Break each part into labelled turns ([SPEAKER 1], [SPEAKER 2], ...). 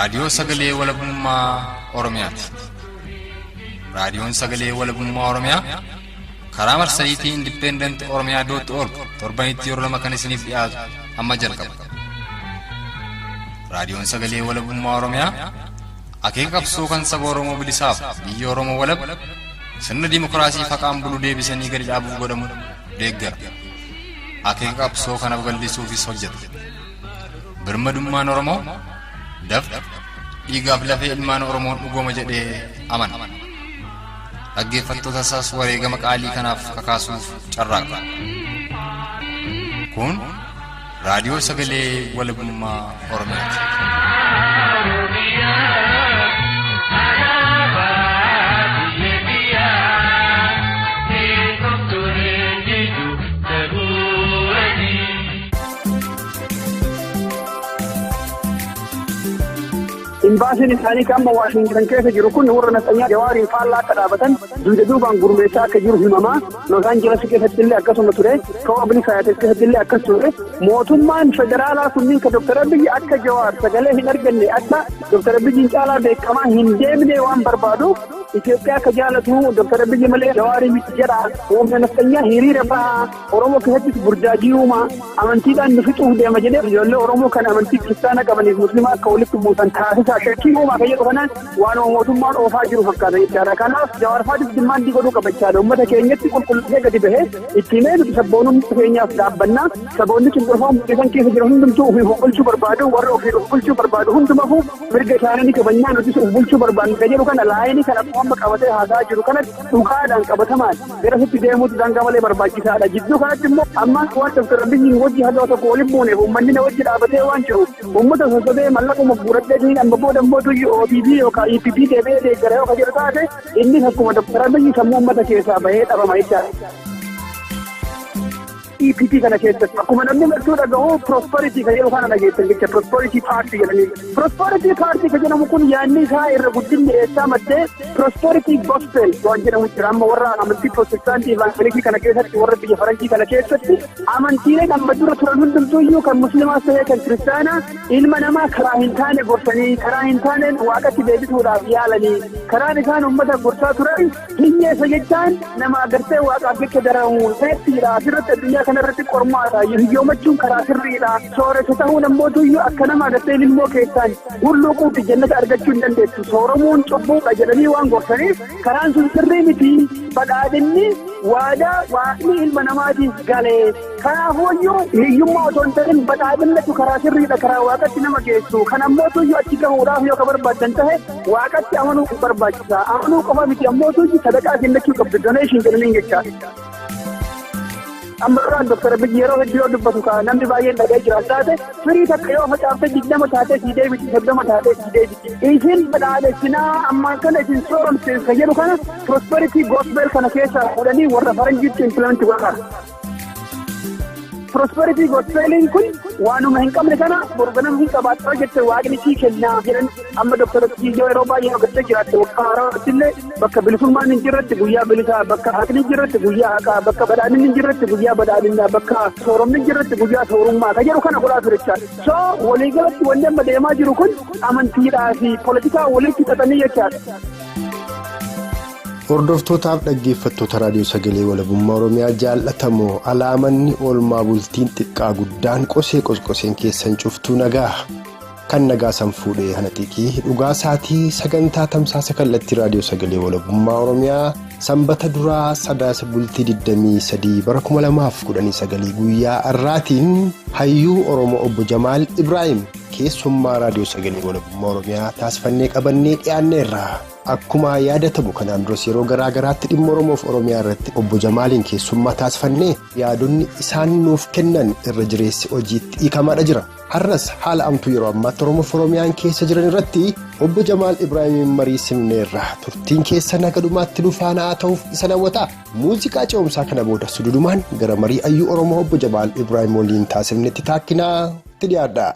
[SPEAKER 1] raadiyoo sagalee walabummaa Oromiyaati. Raadiyoon sagalee walabummaa Oromiyaa karaa marsariitii independent oromia.org torbanitti yeroo lama kan isiniif dhiyaatu amma jalqaba. Raadiyoon sagalee walabummaa Oromiyaa akeeka qabsoo kan saba Oromoo bilisaaf biyya Oromoo walab sirna dimokiraasii faqaan bulu deebisanii gadi dhaabuuf godhamu deeggara. Akeeka qabsoo kana babal'isuufis hojjeta. Birmadummaan Oromoo dafqa dhiigaaf lafee ilmaan Oromoon dhugooma jedhee amana. Dhaggeeffattoota isaas wareegama qaalii kanaaf kakaasuuf carraaqa. Kun raadiyoo sagalee walabummaa Oromiyaati.
[SPEAKER 2] Imbaasiin isaanii kan Waashingtan keessa jiru kun warra Naxanyaa Jawaariin faallaa akka dhaabatan duuda duubaan gurmeessaa akka jiru himamaa. Los Angeles keessatti illee akkasuma ture. Kawaabni Kaayates keessatti illee akkas ture. Mootummaan federaalaa kunniin ka Dr. Abiyyi akka Jawaar sagalee hin arganne akka Dr. Abiyyiin caalaa beekamaa hin deemne waan barbaadu. Itoophiyaa akka jaalatu Dr. Abiyyi malee Jawaarii miti jedha. Warra Naxanyaa hiriira bahaa Oromoo keessatti burjaajii uumaa amantiidhaan nu fixuuf deema jedhee ijoollee Oromoo kan amantii kiristaanaa qabaniif musliimaa akka walitti buusan taasisaa shakkii uumaa kan jedhu kanaan waan mootummaan oofaa jiru fakkaata jechaadha. Kanaaf Jawaar Faadis dimmaandii godhuu qaba jechaadha. Uummata keenyatti qulqulleessee gadi bahee itti meetu sabboonummaa keenyaaf dhaabbannaa saboonni cunqurfamu mul'isan keessa jiran hundumtuu ofii of bulchuu barbaadu warra ofii of bulchuu barbaadu hundumaafuu mirga isaanii ni kabajnaa nutis of bulchuu barbaadnu kan jedhu kana laayinii kana amma qabatee haasaa jiru kanatti dhugaadhaan qabatamaan garasitti deemuutu daangaa malee barbaachisaadha. Jidduu kanatti immoo amma waan Dr. Abiyyiin wajji haala tokko waliin buuneef uummanni na wajji dhaabatee waan jiru uummata sossobee mallaquma guuradhee amma booda mootu OPP yookaan EPP deebi'ee deeggara yoo jedhu taate innis akkuma Dr. Abiyyi sammuu uummata keessaa bahee dhabama jechaadha. EPP kana keessatti akkuma namni martuu dhaga'u prosperity kan jedhu kana dhageessan jecha prosperity party jedhanii. Prosperity party kan jedhamu kun yaadni isaa irra guddinni eessaa maddee prosperity gospel waan jedhamu jira. Amma warra amantii protestaantii evangelikii kana keessatti warra biyya faranjii kana keessatti amantiileen amma dura turan hundumtuuyyuu kan musliimaas ta'ee kan kiristaanaa ilma namaa karaa hin taane gorsanii karaa hin taaneen waaqatti deebisuudhaaf yaalanii karaan isaan uummata gorsaa turan hiyyeessa jechaan nama agartee waaqaaf jecha daramuun ta'ettiidha. Asirratti addunyaa kanarratti qormaata hiyyoomachuun karaa sirriidha. Sooressa ta'uun ammootuyyuu akka nama agartee ilmoo keessaan hulluuquutti jannata argachuu hin dandeessu. Sooramuun cubbuudha jedhanii waan gorsaniif karaan sun sirrii miti. Badhaadhinni waadaa waaqni ilma namaatiif galee. Kanaafuuyyuu hiyyummaa otoo hin ta'in badhaadhinnatu karaa sirriidha karaa waaqatti nama geessu. Kan ammootuyyuu achi gahuudhaaf yoo ka barbaadan tahe waaqatti amanuu barbaachisa. Amanuu qofa miti ammootuyyuu sadaqaa kennachuu qabdu donation jedhaniin jechaadha. Amma duraan Dr. Abiyyi yeroo hedduu dubbatu kan namni baay'een dhaga'ee jira taate firii takka yoo facaaftee 20 taatee sii deebiti 30 taatee sii deebiti. Isin badhaadhinaa amma kana isin sooromte kan jedhu kana prosperity gospel kana keessaa fuudhanii warra faranjiitti implement godhan. Prosperity gospeliin kun waanuma hin qabne kana borganama hin qabaatu jettee waaqni sii kennaa jedhan amma Dr. Abiyyi yeroo baay'ee agartee jiraatte waggaa haarawatti illee bakka bilisummaan hin jirretti guyyaa bilisaa bakka haqni hin jirretti guyyaa haqaa bakka badhaadhinni hin jirretti guyyaa badhaadhinnaa bakka sooromni hin jirretti guyyaa soorummaa kan jedhu kana godhaa ture jechaadha. So waliigalatti wanni amma deemaa jiru kun amantiidhaa fi poolitikaa walitti xaxanii jechaadha.
[SPEAKER 3] Hordoftootaaf dhaggeeffattoota raadiyoo sagalee walabummaa Oromiyaa jaallatamoo alaamanni oolmaa bultiin xiqqaa guddaan qosee qosqoseen keessan cuftuu nagaa kan nagaa san fuudhee hana xiqqii dhugaa isaatii sagantaa tamsaasa kallattii raadiyoo sagalee walabummaa Oromiyaa sanbata duraa sadaasa bultii 23 bara 2019 guyyaa har'aatiin hayyuu Oromoo obbo Jamaal Ibraahim keessummaa raadiyoo sagalee walabummaa Oromiyaa taasifannee qabannee dhiyaanneerra. Akkuma yaadatamu kanaan duras yeroo garaa garaatti dhimma Oromoof Oromiyaa irratti obbo Jamaaliin keessummaa taasifannee yaadonni isaan nuuf kennan irra jireessi hojiitti hiikamaadha jira. Har'as haala amtuu yeroo ammaatti Oromoof Oromiyaan keessa jiran irratti obbo Jamaal Ibraahimiin mariisifneerra. Turtiin keessa naga dhumaatti dhufaanaa ta'uuf isa hawwata. Muuziqaa ce'umsaa kana booda sududumaan gara marii hayyuu Oromoo obbo Jamaal Ibraahim waliin taasifnetti taakkinaa itti dhiyaadha.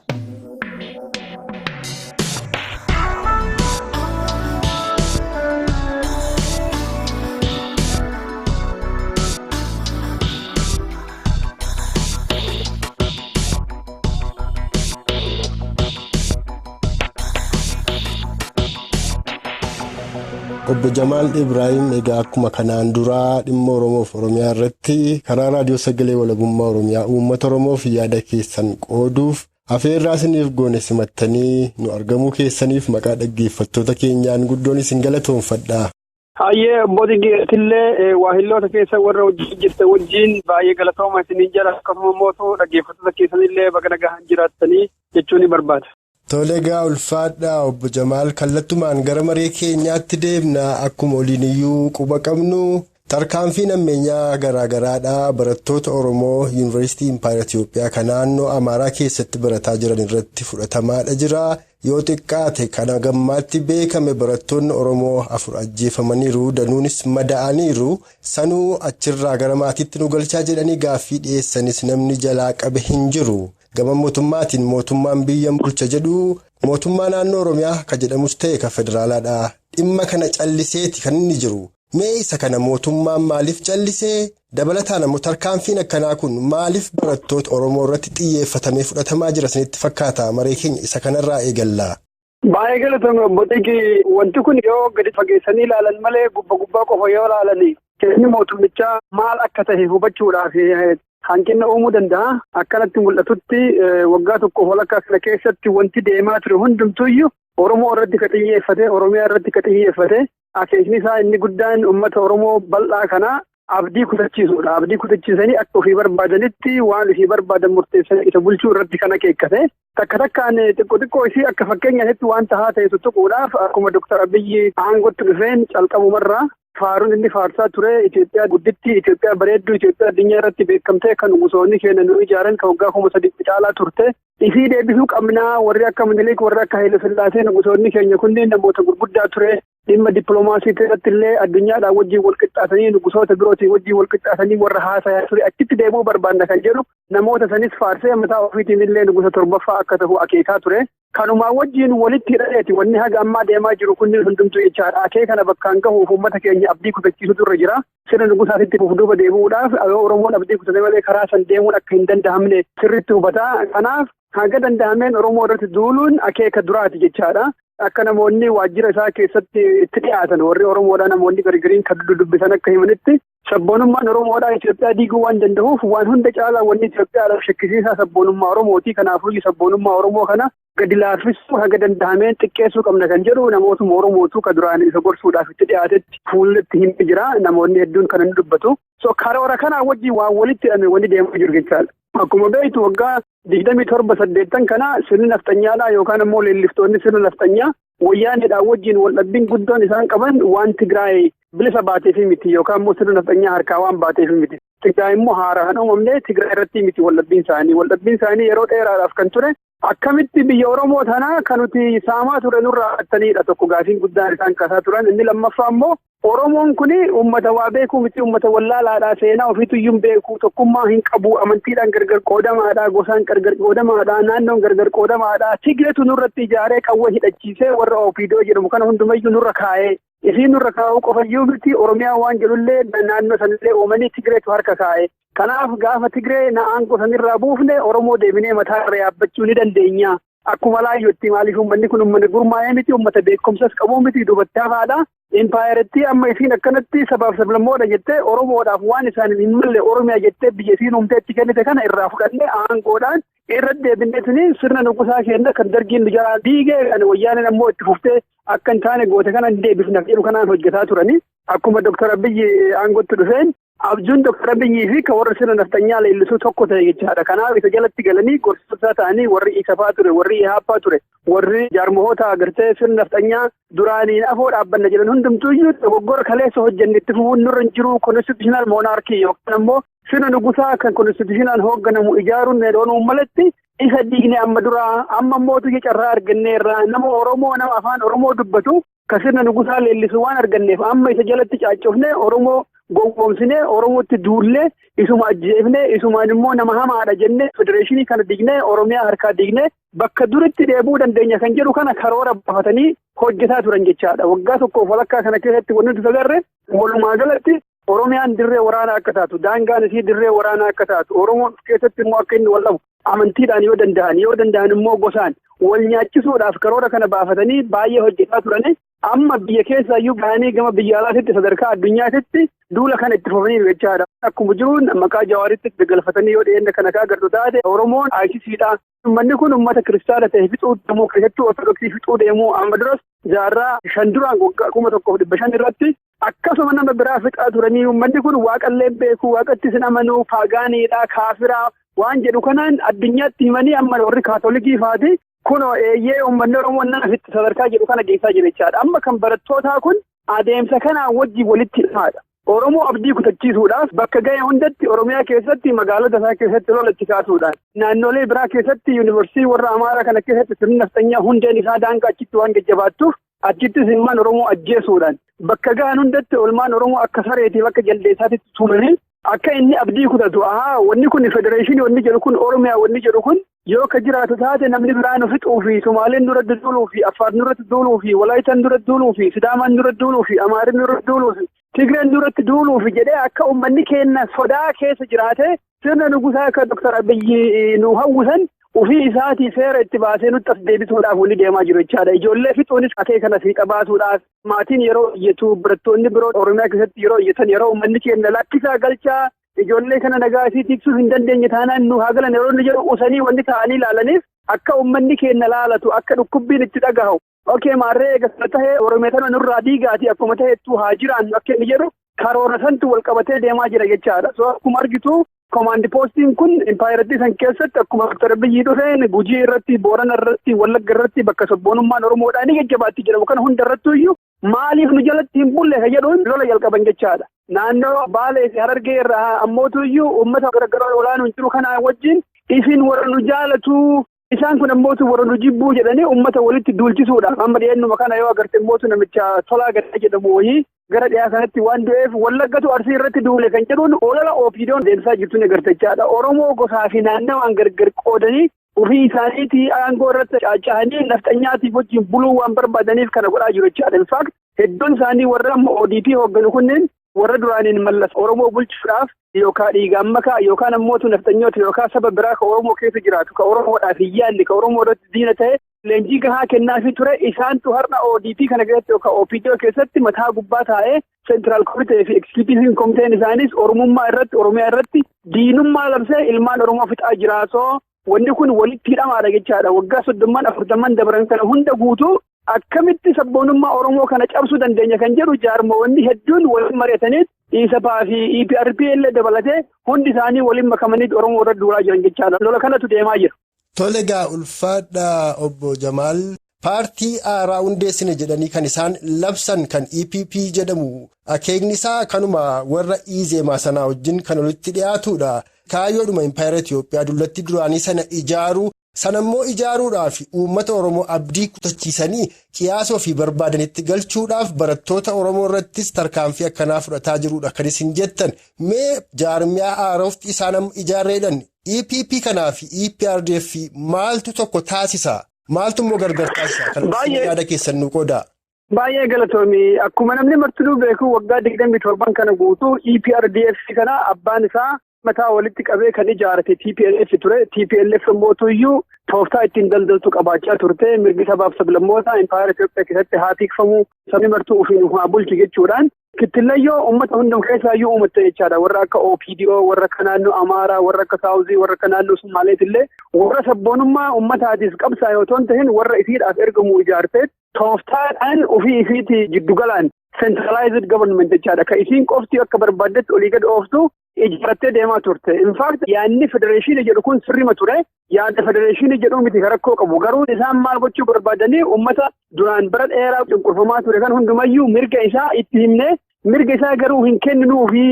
[SPEAKER 3] Obbo Jamaal Ibrahim egaa akkuma kanaan duraa dhimma Oromoof Oromiyaa irratti karaa raadiyoo sagalee walabummaa Oromiyaa uummata Oromoof yaada keessan qooduuf afeerraa isiniif goone simattanii nu argamuu keessaniif maqaa dhaggeeffattoota keenyaan guddoon isin galatoomfadha.
[SPEAKER 2] Hayyee obbo Dingeetillee waahilloota keessa warra wajjin jirte wajjin baay'ee galatooma isiniin jala akkasuma immoo dhaggeeffattoota keessanillee baga nagaan jiraattanii jechuun ni barbaada.
[SPEAKER 3] Tole egaa ulfaadhaa obbo Jamaal kallattumaan gara maree keenyaatti deemna akkuma oliiniyyuu quba qabnu tarkaanfiin ammeenyaa garaagaraadhaa barattoota Oromoo Yuunivarsiitii Impaayera Itiyoophiyaa kan naannoo Amaaraa keessatti barataa jiran irratti fudhatamaadha jira yoo xiqqaate kana gammaatti beekame barattoonni Oromoo 4 ajjeefamaniiru danuunis mada'aniiru sanuu achirraa gara maatiitti nu galchaa jedhanii gaaffii dhiyeessanis namni jalaa qabe hin jiru. Gama mootummaatiin mootummaan biyya bulcha jedhu mootummaa naannoo Oromiyaa ka jedhamus ta'e ka federaalaadha dhimma kana calliseeti kan inni jiru mee isa kana mootummaan maaliif callisee dabalataan ammoo tarkaanfiin akkanaa kun maaliif barattoota Oromoo irratti xiyyeeffatamee fudhatamaa jira isinitti fakkaata maree keenya isa kanarraa eegalla.
[SPEAKER 2] Baay'ee galatoomi obbo Dinqii wanti kun yoo gadi fageessanii ilaalan malee gubbaa qofa yoo ilaalanii keessi mootummichaa maal akka ta'e hubachuudhaaf hanqina uumuu danda'a. Akkanatti mul'atutti waggaa tokko walakkaa kana keessatti wanti deemaa ture hundumtuyyuu Oromoo irratti ka xiyyeeffate, Oromiyaa irratti ka xiyyeeffate. Akeekni isaa inni guddaan uummata Oromoo bal'aa kanaa abdii kutachiisuudha. Abdii kutachiisanii akka ofii barbaadanitti waan ofii barbaadan murteessanii isa bulchuu irratti kan akeekkate. Takkaan xiqqoo isii akka fakkeenyaatti waan tahaa ta'e tuttuquudhaaf akkuma Dr. Abiyyi aangootti dhufeen calqabumarraa faaruun inni faarsaa ture Itoophiyaa gudditti, Itoophiyaa bareedduu, Itoophiyaa addunyaa irratti beekamtee kan nugusoonni keenya nu ijaaran kan waggaa 3 caalaa turte. Isii deebisuu qabnaa warri akka Minilik warri akka Haile Sillaasee nugusoonni keenya kunneen namoota gurguddaa ture. Dhimma dippiloomaasii irratti illee addunyaadhaan wajjin walqixxaatanii nugusoota birootiin wajjin walqixxaatanii warra haasayaa ture achitti deemuu barbaanna kan jedhu namoota sanis faarsee mataa ofiitiin illee nugusa 7ffaa akka ta'u akeekaa ture. Kanumaa wajjin walitti hidhateeti wanni haga ammaa deemaa jiru kunneen hundumtuu jechaadha. Akee kana bakkaan gahuuf uummata keenya abdii kutachiisutu irra jira. Sirna nugusaatitti fuufduuba deemuudhaaf Oromoon abdii kutate malee karaa san deemuun akka hin danda'amne sirriitti hubataa. Kanaaf haga danda'ameen Oromoo irratti duuluun akeeka duraati jechaadha. Akka namoonni waajjira isaa keessatti itti dhiyaatan warri Oromoodhaa namoonni gargariin kan dubbisan akka himanitti sabboonummaan Oromoodhaa Itoophiyaa diiguu waan danda'uuf waan hunda caalaa wanni Itoophiyaadhaaf shakkisiisaa sabboonummaa Oromooti. Kanaafuu sabboonummaa Oromoo kana gadi laaffisuu haga danda'ameen xiqqeessuu qabna kan jedhu namootuma Oromootu ka duraan isa gorsuudhaaf itti dhiyaatetti fuulletti hin jira. Namoonni hedduun kana ni dubbatu. Karoora kanaa wajjin waan walitti hidhame wanni deemaa jiru jechaadha. Akkuma beektu waggaa 27-8 kana sirni nafxanyaadhaa yookaan immoo leelliftoonni sirna nafxanyaa wayyaanidhaan wajjin waldhabbiin guddoon isaan qaban waan Tigraay bilisa baateef miti yookaan immoo sirna nafxanyaa harkaa waan baateef miti. Tigraay immoo haaraan uumamne Tigraay irratti miti waldhabbiin isaanii. Waldhabbiin isaanii yeroo dheeraadhaaf kan ture. Akkamitti biyya Oromoo tanaa kan nuti saamaa ture nurraa fudhatanidha tokko gaafiin guddaan isaan kaasaa turan. Inni lammaffaa immoo Oromoon kuni uummata waa beekuu miti uummata wallaalaadhaa seenaa ofiituyyuu beekuu tokkummaa hin qabu amantiidhaan gargar qoodamaadhaa gosaan gargar qoodamaadhaa naannoon gargar qoodamaadhaa Tigreetu nurratti ijaaree qawwee hidhachiisee warra Opiidoo jedhamu kana hundumayyuu nurra kaa'ee isiin nurra kaa'uu qofayyuu miti Oromiyaa waan jedhullee naannoo sanillee uumanii Tigreetu harka kaa'ee. Kanaaf gaafa Tigree aangoo sanirraa buufne Oromoo deebinee mataa irra yaabbachuu ni dandeenya. Akkuma laayyootti maaliif uummanni kun uummanni gurmaa'ee miti uummata beekumsas qabu miti duubatti hafaadha. Impaayeratti amma isiin akkanatti sabaaf sablammoodha jettee Oromoodhaaf waan isaan hin malle Oromiyaa jettee biyya isiin uumteetti kennite kana irraa fudhannee aangoodhaan irratti deebineetini sirna nugusaa keenya kan dargiin jalaa diigee kan wayyaaneen ammoo itti fuftee akka hin taane goote kana hin deebifnaaf jedhu kanaan hojjetaa turani. Akkuma Dr. Abiyyi aangootti dhufeen abjuun Dr. Abiyyii fi kan warra sirna nafxanyaa leellisuu tokko ta'e jechaadha. Kanaaf isa jalatti galanii gorsitoota ta'anii warri Isafaa ture, warri Ihaappaa ture, warri jaarmahoota agartee sirna nafxanyaa duraaniin afoo dhaabbanna jedhan hundumtuuyyuu dogoggora kaleessa hojjenne itti fufuun nurra hin jiru konstitushinaal moonaarkii yookaan ammoo sirna nugusaa kan konstitushinaal hoogganamu ijaaruun needoonuu malatti isa diigne amma duraa amma mootu carraa arganneerra nama Oromoo nama afaan Oromoo dubbatu kan sirna nugusaa leellisu waan arganneef amma isa jalatti caacofne Oromoo gowwoomsine Oromootti duullee isuma ajjeefne isumaan immoo nama hamaadha jenne federeeshinii kana diigne Oromiyaa harkaa diigne bakka duritti deebuu dandeenya kan jedhu kana karoora baafatanii hojjetaa turan jechaadha. Waggaa tokkoof walakkaa kana keessatti wanti nuti agarre walumaa galatti Oromiyaan dirree waraanaa akka taatu daangaan isii dirree waraanaa akka taatu Oromoon keessatti immoo akka inni wal dhabu amantiidhaan yoo danda'an immoo gosaan wal nyaachisuudhaaf karoora kana baafatanii baay'ee hojjetaa turani. amma biyya keessaayyuu gahanii gama biyya alaatitti sadarkaa addunyaatitti duula kana itti fufanii jechaadha. Akkuma jiruun maqaa Jawaaritti galfatanii yoo dhiyeenya kana agartu taate Oromoon ICCdha. Uummanni kun uummata kiristaana ta'e fixuu deemuu keessattuu ortodoksii fixuu deemuu amma duras jaarraa 5 duraan waggaa 1500 irratti akkasuma nama biraa fixaa turanii uummanni kun waaqallee beekuu waaqatti sin amanuu paagaaniidha kaafiraa waan jedhu kanaan addunyaatti himanii amma warri kaatolikii faati kunoo eeyyee uummanni Oromoo nama fitti sadarkaa jedhu kana geessaa jira jechaadha. Amma kan barattootaa kun adeemsa kanaan wajjin walitti hidhaadha. Oromoo abdii kutachiisuudhaaf bakka ga'e hundatti Oromiyaa keessatti magaalota isaa keessatti lola itti kaasuudhaan naannolee biraa keessatti yuunivarsiitii warra Amaaraa kana keessatti sirni naftanyaa hundeen isaa daangaa achitti waan jajjabaattuuf achittis ilmaan Oromoo ajjeesuudhaan bakka ga'an hundatti olmaan Oromoo akka sareetiif akka jaldeessaatitti tumanii akka inni abdii kutatu wanni kun federeeshinii wanni jedhu kun Oromiyaa wanni jedhu kun yoo ka jiraatu taate namni biraan fixuu fi Somaaleen dura duuluu fi Affaar duratti duuluu fi Walaayitaan dura duuluu fi Sidaamaan dura duuluu fi Amaariin dura duuluu fi Tigreen duratti duuluu fi jedhee akka uummanni keenya sodaa keessa jiraate sirna nugusaa akka Dr. Abiyyi nu hawwisan ofii isaatii seera itti baasee nutti as deebisuudhaaf walii deemaa jiru jechaadha. Ijoollee fixuunis akee kana fiixa baasuudhaaf maatiin yeroo iyyatu barattoonni biroo Oromiyaa keessatti yeroo iyyatan yeroo uummanni keenya lakkisaa galchaa ijoollee kana nagaa isii tiksuu hin dandeenye taanaan nu haa galan yeroo inni jedhu usanii wanni ta'anii ilaalaniif akka uummanni keenya laalatu akka dhukkubbiin itti dhagahu. Maarree eegasana tahee Oromiyaa tana nurraa diigaati akkuma taheettuu haa jiraannu akka inni jedhu karoora santu wal qabatee deemaa jira jechaadha. So akkuma argitu komaandi poostiin kun impaayiratti san keessatti akkuma Dr. Abiyyi dhufeen Gujii irratti, Boorana irratti, Wallagga irratti bakka sabboonummaan Oromoodhaan jajjabaatti jedhamu kana hunda irrattuyyuu maaliif nu jalatti hin bulle ka jedhuun lola jalqaban jechaadha. Naannoo Baalee fi Harargee irraa ammootuyyuu uummata garagaraa olaanuu jiru kanaa wajjin isin warra nu jaalatu isaan kun ammootu warra nu jibbuu jedhanii uummata walitti duulchisuudhaaf amma dhiyeennuma kana yoo agarte ammootu namicha Tolaa Gadaa jedhamu wayii gara dhiyaa kanatti waan du'eef Wallaggatu Arsii irratti duule kan jedhuun olola OPDO'n deemsaa jirtu ni agartechaadha. Oromoo gosaa fi naannawaan gargar qoodanii ofii isaaniitii aangoo irratti caaca'anii nafxanyaatiif wajjin buluu waan barbaadaniif kana godhaa jiru jechaadha. In fact hedduun isaanii warra amma ODP hoogganu kunneen warra duraaniin mallas Oromoo bulchuudhaaf yookaan dhiigaan makaa yookaan ammootu naftanyoota yookaan saba biraa ka Oromoo keessa jiraatu ka Oromoodhaaf hin yaadne ka Oromoo irratti diina ta'e leenjii gahaa kennaafii ture isaantu har'a ODP kana keessatti yookaan OPDO keessatti mataa gubbaa taa'ee seentiraal komitee fi ekskiyutiiviin komiteen isaanis Oromummaa irratti Oromiyaa irratti diinummaa labsee ilmaan Oromoo fixaa jiraatoo wanni kun walitti hidhamaadha jechaadha. Waggaa 30-40 dabran kana hunda guutuu akkamitti sabboonummaa Oromoo kana cabsuu dandeenya kan jedhu jaarmoonni hedduun waliin mari'ataniit ISAPaa fi EPRP illee dabalatee hundi isaanii waliin makamanii Oromoo irra duulaa jiran jechaadha. Lola kanatu deemaa jira.
[SPEAKER 3] Tole egaa ulfaadha obbo Jamaal paartii haaraa hundeessine jedhanii kan isaan labsan kan EPP jedhamu akeekni isaa kanuma warra Izeemaa sanaa wajjin kan walitti dhiyaatudha. Kaayyoodhuma Impaayera Itoophiyaa dullatti duraanii sana ijaaruu sanammoo ijaaruudhaaf uummata Oromoo abdii kutachiisanii qiyaasoo fi barbaadanitti galchuudhaaf barattoota Oromoo irrattis tarkaanfii akkanaa fudhataa jirudha kan isin jettan mee jaarmiyaa haarofti isaan ijaarreedhan EPP kanaa fi EPRDF maaltu tokko taasisa maaltu immoo gargar taasisa kan yaada keessan nu qooda.
[SPEAKER 2] Baay'ee galatoomii akkuma namni martinuu beeku waggaa 27 kana guutuu EPRDF kana abbaan isaa mataa walitti qabee kan ijaarate TPLF ture. TPLF mootuyyuu tooftaa ittiin daldaltu qabaachaa turte mirgi sabaaf sablammoota Impaayera Itoophiyaa keessatti haa tikfamu sabni martuu ofiin haa bulchu jechuudhaan kittillayyoo uummata hundum keessaayyuu uumatte jechaadha. Warra akka OPDO warra akka naannoo Amaaraa warra akka Saawuzii warra akka naannoo Sumaaleetillee warra sabboonummaa uummataatiif qabsaa yoo ta'in warra isiidhaaf ergamu ijaarteet tooftaadhaan ofii isiitii jiddugalaan centralized government jechaadha. Ka isiin qofti akka barbaaddetti olii gad ooftu ijaarattee deemaa turte. In fact yaadni federeeshinii jedhu kun sirrima ture. Yaada federeeshinii jedhu miti rakkoo qabu. Garuu isaan maal gochuu barbaadanii uummata duraan bara dheeraa cunqurfamaa ture kan hundumayyuu mirga isaa itti himne mirga isaa garuu hin kenninuu fi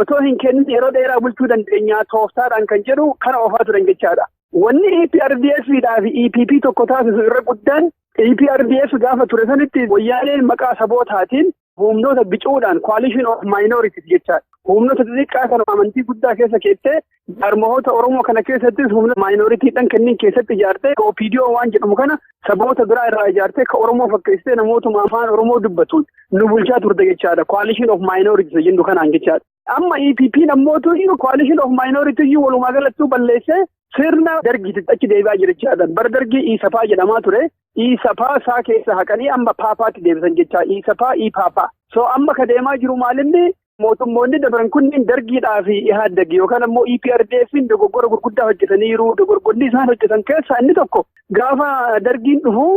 [SPEAKER 2] otoo hin kennin yeroo dheeraa bulchuu dandeenya tooftaadhaan kan jedhu kana oofaa turan jechaadha. Wanni EPRDF fi EPP tokko taasisu irra guddaan EPRDF gaafa ture sanitti wayyaaneen maqaa sabootaatiin humnoota bicuudhaan coalition of minorities jechaadha. humnoota xixiqqaa kan amantii guddaa keessa keessee jaarmahoota Oromoo kana keessattis humna maayinooritiidhaan kennin keessatti ijaartee OPDO waan jedhamu kana saboota biraa irraa ijaartee ka Oromoo fakkeessitee namootuma afaan Oromoo dubbatuun nu bulchaa turte jechaadha. Coalition of Minorities jennu kanaan jechaadha. Amma EPP'n ammootu Coalition of Minorities walumaa galattuu balleessee sirna dargiitti achi deebi'aa jira jechaadha. Bara dargii Iisapaa jedhamaa ture. Iisapaa isaa keessa haqanii amma paapaatti deebisan jechaa Iisapaa Iipaapaa. So amma ka deemaa jiru maalinni mootummoonni dabran kunniin dargiidhaa fi IHADG yookaan ammoo EPRDF'n dogoggora gurguddaa hojjetaniiru. Dogoggorri isaan hojjetan keessaa inni tokko gaafa dargiin dhufu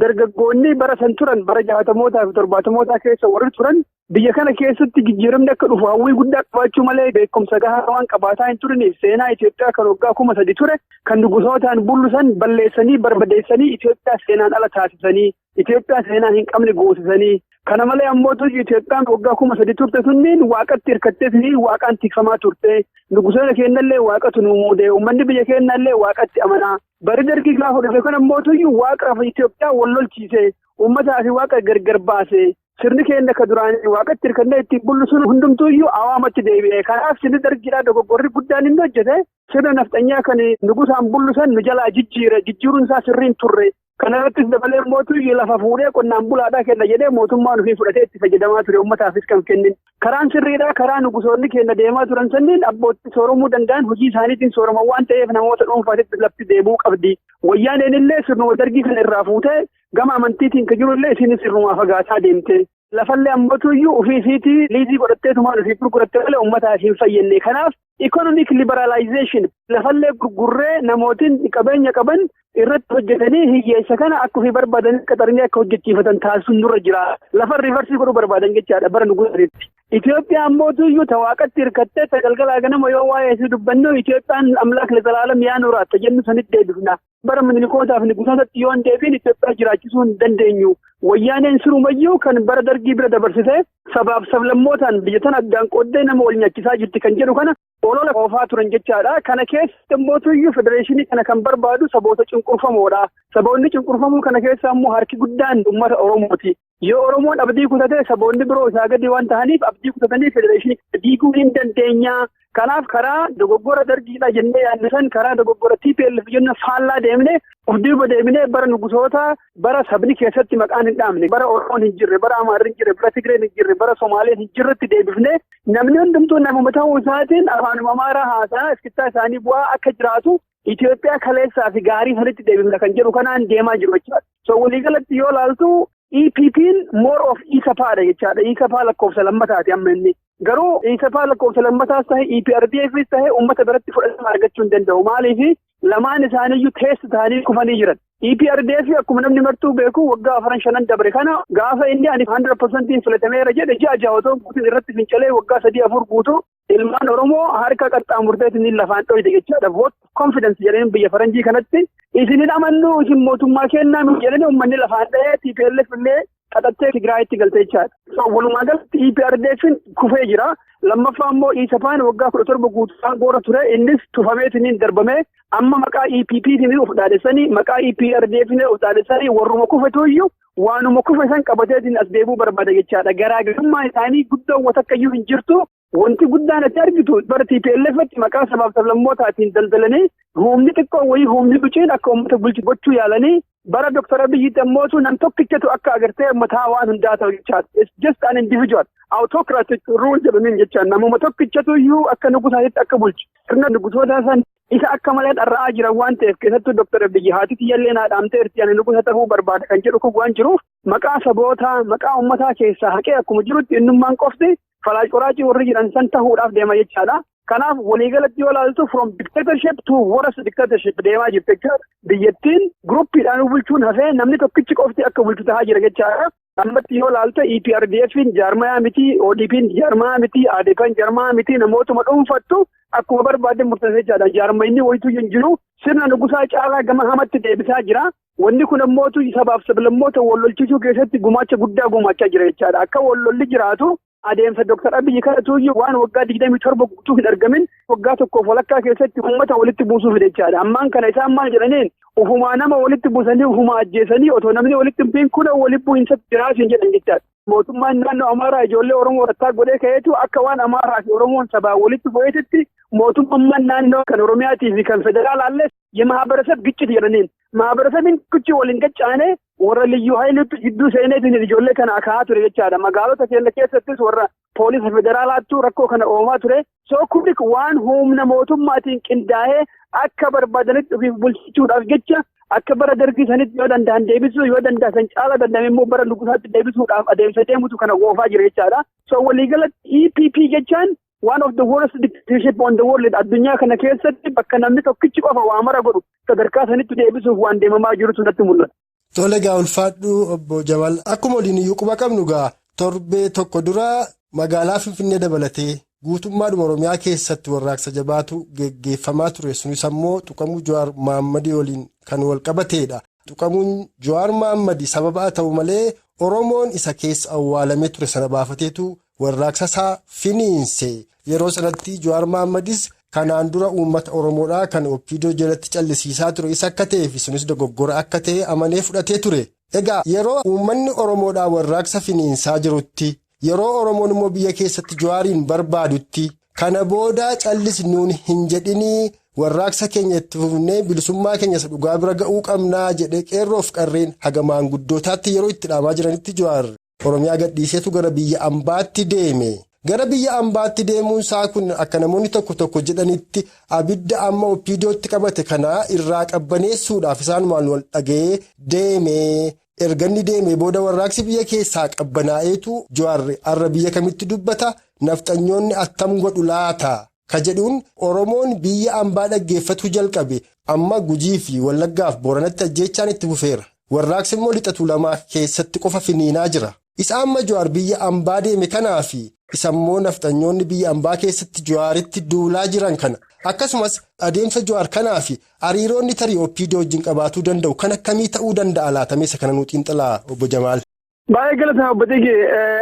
[SPEAKER 2] dargaggoonni bara san turan bara 60mootaa fi 70mootaa keessa warri turan biyya kana keessatti jijjiiramni akka dhufu hawwii guddaa qabaachuu malee beekumsa gahaa waan qabaataa hin turiniif seenaa Itoophiyaa kan waggaa 3,000 ture kan nugusootaan bullusan balleessanii barbadeessanii Itoophiyaa seenaan ala taasisanii Itoophiyaa seenaa hin qabne goosisanii kana malee ammoo Itoophiyaan waggaa 3,000 turte sunniin waaqatti hirkatteefi waaqaan tikfamaa turte nugusoota keenyallee waaqatu nu muude uummanni biyya keenyallee waaqatti amanaa bari dargii gaafa dhufe kan ammoo waaqa Itoophiyaa wal lolchiise uummataa fi waaqa gargar baase sirni keenya ka duraan waaqatti hirkannee ittiin bullu sun hundumtuuyyuu awaamatti deebi'e kanaaf sirni dargiidhaa dogoggorri guddaan inni hojjete sirna nafxanyaa kan nugusaan bullusan nu jalaa jijjiiruun isaa sirriin turre kana irrattis dabalee mootuyyuu lafa fuudhee qonnaan bulaadhaa kenna jedhee mootummaan ofii fudhatee itti fayyadamaa ture uummataafis kan kennin karaan sirriidhaa karaa nugusoonni keenya deemaa turan sanniin abbootti sooromuu danda'an hojii isaaniitiin sooroman waan ta'eef namoota dhuunfaatitti lafti deebi'uu qabdi wayyaaneen illee sirnuma dargii kana irraa fuutee gama amantiitiin ka jirullee isinis sirnumaa fagaataa deemte lafallee ammootuyyuu ofiisiitii liizii godhatteetumaan ofii gurgurattee malee uummataa hin fayyenne kanaaf economic liberalization lafallee gurgurree namootiin qabeenya qaban irratti hojjetanii hiyyeessa kana akka ofii barbaadan qaxaranii akka hojjechiifatan taasisuun nurra jira lafa riivarsii godhuu barbaadan jechaadha bara nugusaatti. Itoophiyaa ammootuyyuu tawaaqatti hirkattee tagalgalaa ganama yoo waa'ee isii dubbannu Itoophiyaan amlaak lezalaalam yaa nuuraatta jennu sanitti deebifna. Bara minikootaaf nugusootatti yoo hin deebiin Itoophiyaa jiraachisuu hin dandeenyu. Wayyaaneen sirumayyuu kan bara dargii bira dabarsitee sabaaf sablammootaan biyya tana addaan qooddee nama wal nyaachisaa jirti kan jedhu kana olola oofaa turan jechaadha. Kana keessa ammootuyyuu federeeshinii kana kan barbaadu saboota cunqurfamoodha. Saboonni cunqurfamuu kana keessa ammoo harki guddaan uummata Oromooti. Yoo Oromoon abdii kutatee saboonni biroo isaa gadi waan ta'aniif abdii kutatanii federeeshinii diiguu hin dandeenya. Kanaaf karaa dogoggora dargiidha jennee yaadnisan karaa dogoggora TPLF jenna faallaa deemnee of duuba deemnee bara nugusoota bara sabni keessatti maqaan hin dhaamne bara Oromoon hin jirre bara Amaarri hin jirre bara Tigreen hin jirre bara Somaaleen hin jirretti deebifnee namni hundumtuu namuma ta'uu isaatiin afaanuma Amaaraa haasaa iskittaa isaanii bu'aa akka jiraatu Itoophiyaa kaleessaa fi gaarii sanitti deebifna kan jedhu kanaan deemaa jiru jechaadha. So waliigalatti yoo ilaaltu EPP'n more of Iisapaadha jechaadha. Iisapaa lakkoofsa lammataati amma inni. Garuu Iisapaa lakkoofsa lammataas ta'e EPRDFs ta'e uummata biratti fudhatama argachuu hin danda'u. Maaliif lamaan isaaniiyyuu teessi ta'anii kufanii jiran. EPRDF akkuma namni martuu beeku waggaa 4-5 dabre kana gaafa inni ani 100% filatameera jedhe ji'a jaawatoo guutuun irratti fincalee waggaa 3-4 guutuu ilmaan Oromoo harka qaxxaamurteetiin lafaan dhoyite jechaadha. Vote confidence jedhanii biyya faranjii kanatti isinin amannu isin mootummaa kennaa jedhanii uummanni lafaan dhahee TPLF illee qaxattee Tigraayitti galte jechaadha. So walumaa galatti EPRDF'n kufee jira. Lammaffaa immoo Iisapaan waggaa 17 guutuudhaan goora ture innis tufameetiin darbamee amma maqaa EPPtiin of dhaadessanii maqaa EPRDF'n of dhaadessanii warruma kufetuyyuu waanuma kufe san qabateetiin as deebuu barbaada jechaadha. Garaagarummaan isaanii guddoon watakkayyuu hin jirtu. Wanti guddaan ati argitu bara TPLF'tti maqaa sabaaf sablammootaatiin daldalanii humni xiqqoo wayii humni biceen akka uummata bulchu gochuu yaalanii bara Dr. Abiyyiitti ammootu nam tokkichatu akka agartee mataa waan hundaa ta'u jechaadha. It's just an individual. Autocratic rule jedhaniin jechaan namuma tokkichatu iyyuu akka nugusaatitti akka bulchu. Sirna nugusoota san isa akka malee dharra'aa jiran waan ta'eef keessattuu Dr. Abiyyi haati tiyyallee naa dhaamteerti ani nugusa ta'uu barbaada kan jedhu kun waan jiruuf maqaa sabootaa maqaa uummataa keessaa haqee akkuma jirutti innummaan qofti falaacoraacii warri jiran san ta'uudhaaf deema jechaadha. Kanaaf waliigalatti yoo ilaaltu from dictatorship to worse dictatorship deemaa jirti jechaadha. Biyyattiin gruppiidhaan bulchuun hafee namni tokkichi qofti akka bulchu tahaa jira jechaadha. Ammatti yoo ilaalta EPRDF'n jaarmayaa miti, ODP'n jaarmayaa miti, ADP'n jaarmayaa miti namootuma dhuunfattu akkuma barbaadde murteessee jechaadha. Jaarmayni wayituu hin jiru sirna nugusaa caalaa gama hamatti deebisaa jira. Wanni kun ammootu sabaaf sablammoota wallolchiisuu keessatti gumaacha guddaa gumaachaa jira jechaadha. Akka wallolli jiraatu adeemsa Dr. Abiyyi kanatuyyuu waan waggaa 27 guutuu hin argamin waggaa tokkoof walakkaa keessatti uummata walitti buusuuf jechaadha. Ammaan kana isaan maal jedhaniin ufumaa nama walitti buusanii ufumaa ajjeesanii otoo namni walitti hin kun walitti bu'iinsa jiraatu hin jedhan jechaadha. mootummaan naannoo Amaaraa ijoollee Oromoo rattaa godhee ka'eetu akka waan Amaaraa fi Oromoon sabaa walitti bu'eetitti mootummaan naannoo kan Oromiyaatii fi kan federaalaallee የማህበረሰብ ግጭት jedhaniin mahabarasabin kuchi waliin gachaane warra liyyuu hayilutti jidduu seeneetiin ijoollee kana akaa'aa ture jechaadha. Magaalota keenya keessattis warra poolisa federaalaattu rakkoo kana uumaa ture. Soo kunni waan humna mootummaatiin qindaa'ee akka barbaadanitti ofiif bulchuudhaaf jecha akka bara dargii sanitti yoo danda'an deebisuu yoo danda'an caala danda'ame immoo bara lugusaatti deebisuudhaaf adeemsa deemutu kana oofaa jira jechaadha. Soo waliigalatti EPP jechaan one of the worst dictatorship on the world addunyaa kana keessatti bakka namni tokkichi qofa waa mara godhu sadarkaa sanitti deebisuuf waan deemamaa jirutu natti mul'ata.
[SPEAKER 3] Tole gaa ulfaadhu obbo Jawaal akkuma waliin iyyuu quba qabnu gaa torbee tokko dura magaalaa Finfinnee dabalatee guutummaadhuma Oromiyaa keessatti warraaqsa jabaatu geggeeffamaa ture sunis ammoo tuqamuu Jawaar Mohammadii waliin kan wal qabateedha. Tuqamuun Jawaar Mohammadii sababa ta'u malee Oromoon isa keessa awwaalamee ture sana baafateetu warraaqsa isaa finiinse. Yeroo sanatti Jawaar Mohammadis kanaan dura uummata Oromoodhaa kan Oppiidoo jalatti callisiisaa ture isa akka ta'ee fi sunis dogoggora akka ta'e amanee fudhatee ture. Egaa yeroo uummanni Oromoodhaa warraaqsa finiinsaa jirutti yeroo Oromoon immoo biyya keessatti Jawaariin barbaadutti kana booda callisnuun hin jedhinii warraaqsa keenya itti fufnee bilisummaa keenya isa dhugaa bira ga'uu qabnaa jedhee qeerroof qarreen haga maanguddootaatti yeroo itti dhaamaa jiranitti Jawaar Oromiyaa gadhiiseetu gara biyya ambaatti deeme. Gara biyya ambaatti deemuun isaa kun akka namoonni tokko tokko jedhanitti abidda amma Oppiidootti qabate kana irraa qabbaneessuudhaaf isaan maal wal dhaga'ee deemee erganni deemee booda warraaqsi biyya keessaa qabbanaa'eetu Jawaar har'a biyya kamitti dubbata nafxanyoonni attam godhu laata ka jedhuun Oromoon biyya ambaa dhaggeeffatu jalqabe amma Gujii fi Wallaggaaf Booranatti ajjeechaan itti fufeera. Warraaqsi immoo lixa Tuulamaa keessatti qofa finiinaa jira. Isa amma Jawaar biyya ambaa deeme kanaafi isa immoo nafxanyoonni biyya ambaa keessatti Jawaaritti duulaa jiran kana akkasumas adeemsa Jawaar kanaafi hariiroonni tarii Oppiidoo wajjin qabaatuu danda'u kan akkamii ta'uu danda'a laatamee isa kana nuu xiinxalaa obbo Jamaal.
[SPEAKER 2] Baay'ee galata obbo Tigi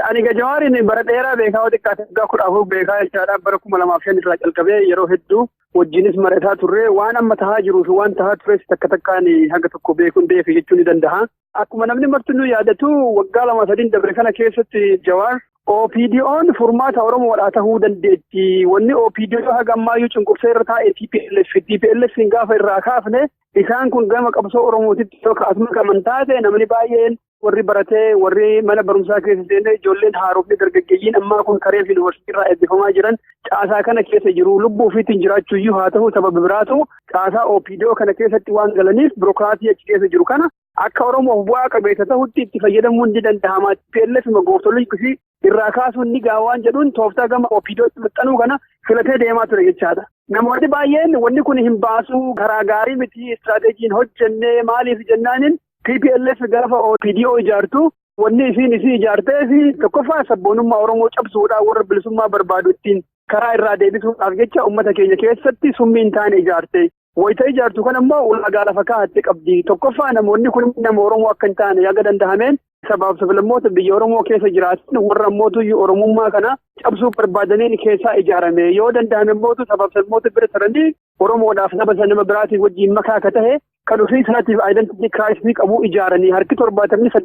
[SPEAKER 2] ani Jawaariin bara dheeraa beekaa xiqqaate waggaa 14 beekaa jechaadha bara 2005 irraa calqabee yeroo hedduu wajjinis marataa turre waan amma tahaa jiruu fi waan tahaa tures takka takkaan haga tokko beekuun beeku jechuu ni danda'a. Akkuma namni martinuu yaadatu waggaa 2-3 dabre kana keessatti Jawaar OPDO'n furmaata Oromoodhaa tahuu dandeetti. Wanni OPDO haga ammayyuu cunqursee irra taa'e TPLF gaafa irraa kaafne isaan kun gama qabsoo Oromootitti yoo kaasuma qaban taate namni baay'een warri baratee warri mana barumsaa keessa seenee ijoolleen haarofni dargaggeeyyiin ammaa kun kareef yuunivarsiitii irraa eebbifamaa jiran caasaa kana keessa jiru lubbuu ofiitiin jiraachuuyyuu haa ta'u sababa biraatu caasaa OPDO kana keessatti waan galaniif birookiraatii achi keessa jiru kana akka Oromoof bu'aa qabeessa ta'utti itti fayyadamuun ni danda'ama. TPLF gooftolii irraa kaasuun ni gaawaan jedhuun tooftaa gama OPDOtti maxxanuu kana filatee deemaa ture jechaadha. Namoonni baay'een wanni kun hin baasuu karaa gaarii miti istiraateejiin hojjennee maaliif jennaaniin TPLF gaafa OPDO ijaartu wanni isiin isii ijaartee fi tokkoffaa sabboonummaa Oromoo cabsuudhaan warra bilisummaa barbaadu ittiin karaa irraa deebisuudhaaf jecha uummata keenya keessatti summii hin taane ijaarte. Wayita ijaartu kan immoo ulaagaa lafa kaa'atte qabdi. Tokkoffaa namoonni kun nama Oromoo akka hin taane yaga danda'ameen sabaaf sablammoota biyya Oromoo keessa jiraatan warra ammootu Oromummaa kana cabsuu barbaadaniin keessaa ijaarame. Yoo danda'ame immootu sabaaf sablammoota bira taranii Oromoodhaaf saba nama biraatiin wajjin makaa akka tahe kan ofii isaatiif aayidentii kiraayistii qabu ijaaranii harki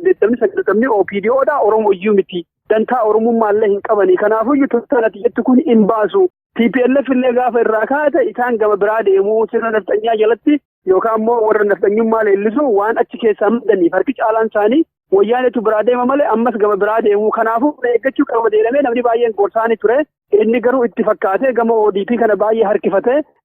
[SPEAKER 2] 70-80 OPDO'dha Oromoo iyyuu miti. Dantaa Oromummaallee hin qabanii. Kanaafuu tuutaan jettu kun hin baasu. TPLF illee gaafa irraa kaa'ate isaan gama biraa deemuu sirna nafxanyaa jalatti yookaan immoo warra nafxanyummaa leellisu waan achi keessaa madaniif harki caalaan isaanii wayyaanetu biraa deema malee ammas gama biraa deemuu. Kanaafuu eeggachuu qaba jedhamee namni baay'een gorsaanii ture. Inni garuu itti fakkaatee gama ODP kana baay'ee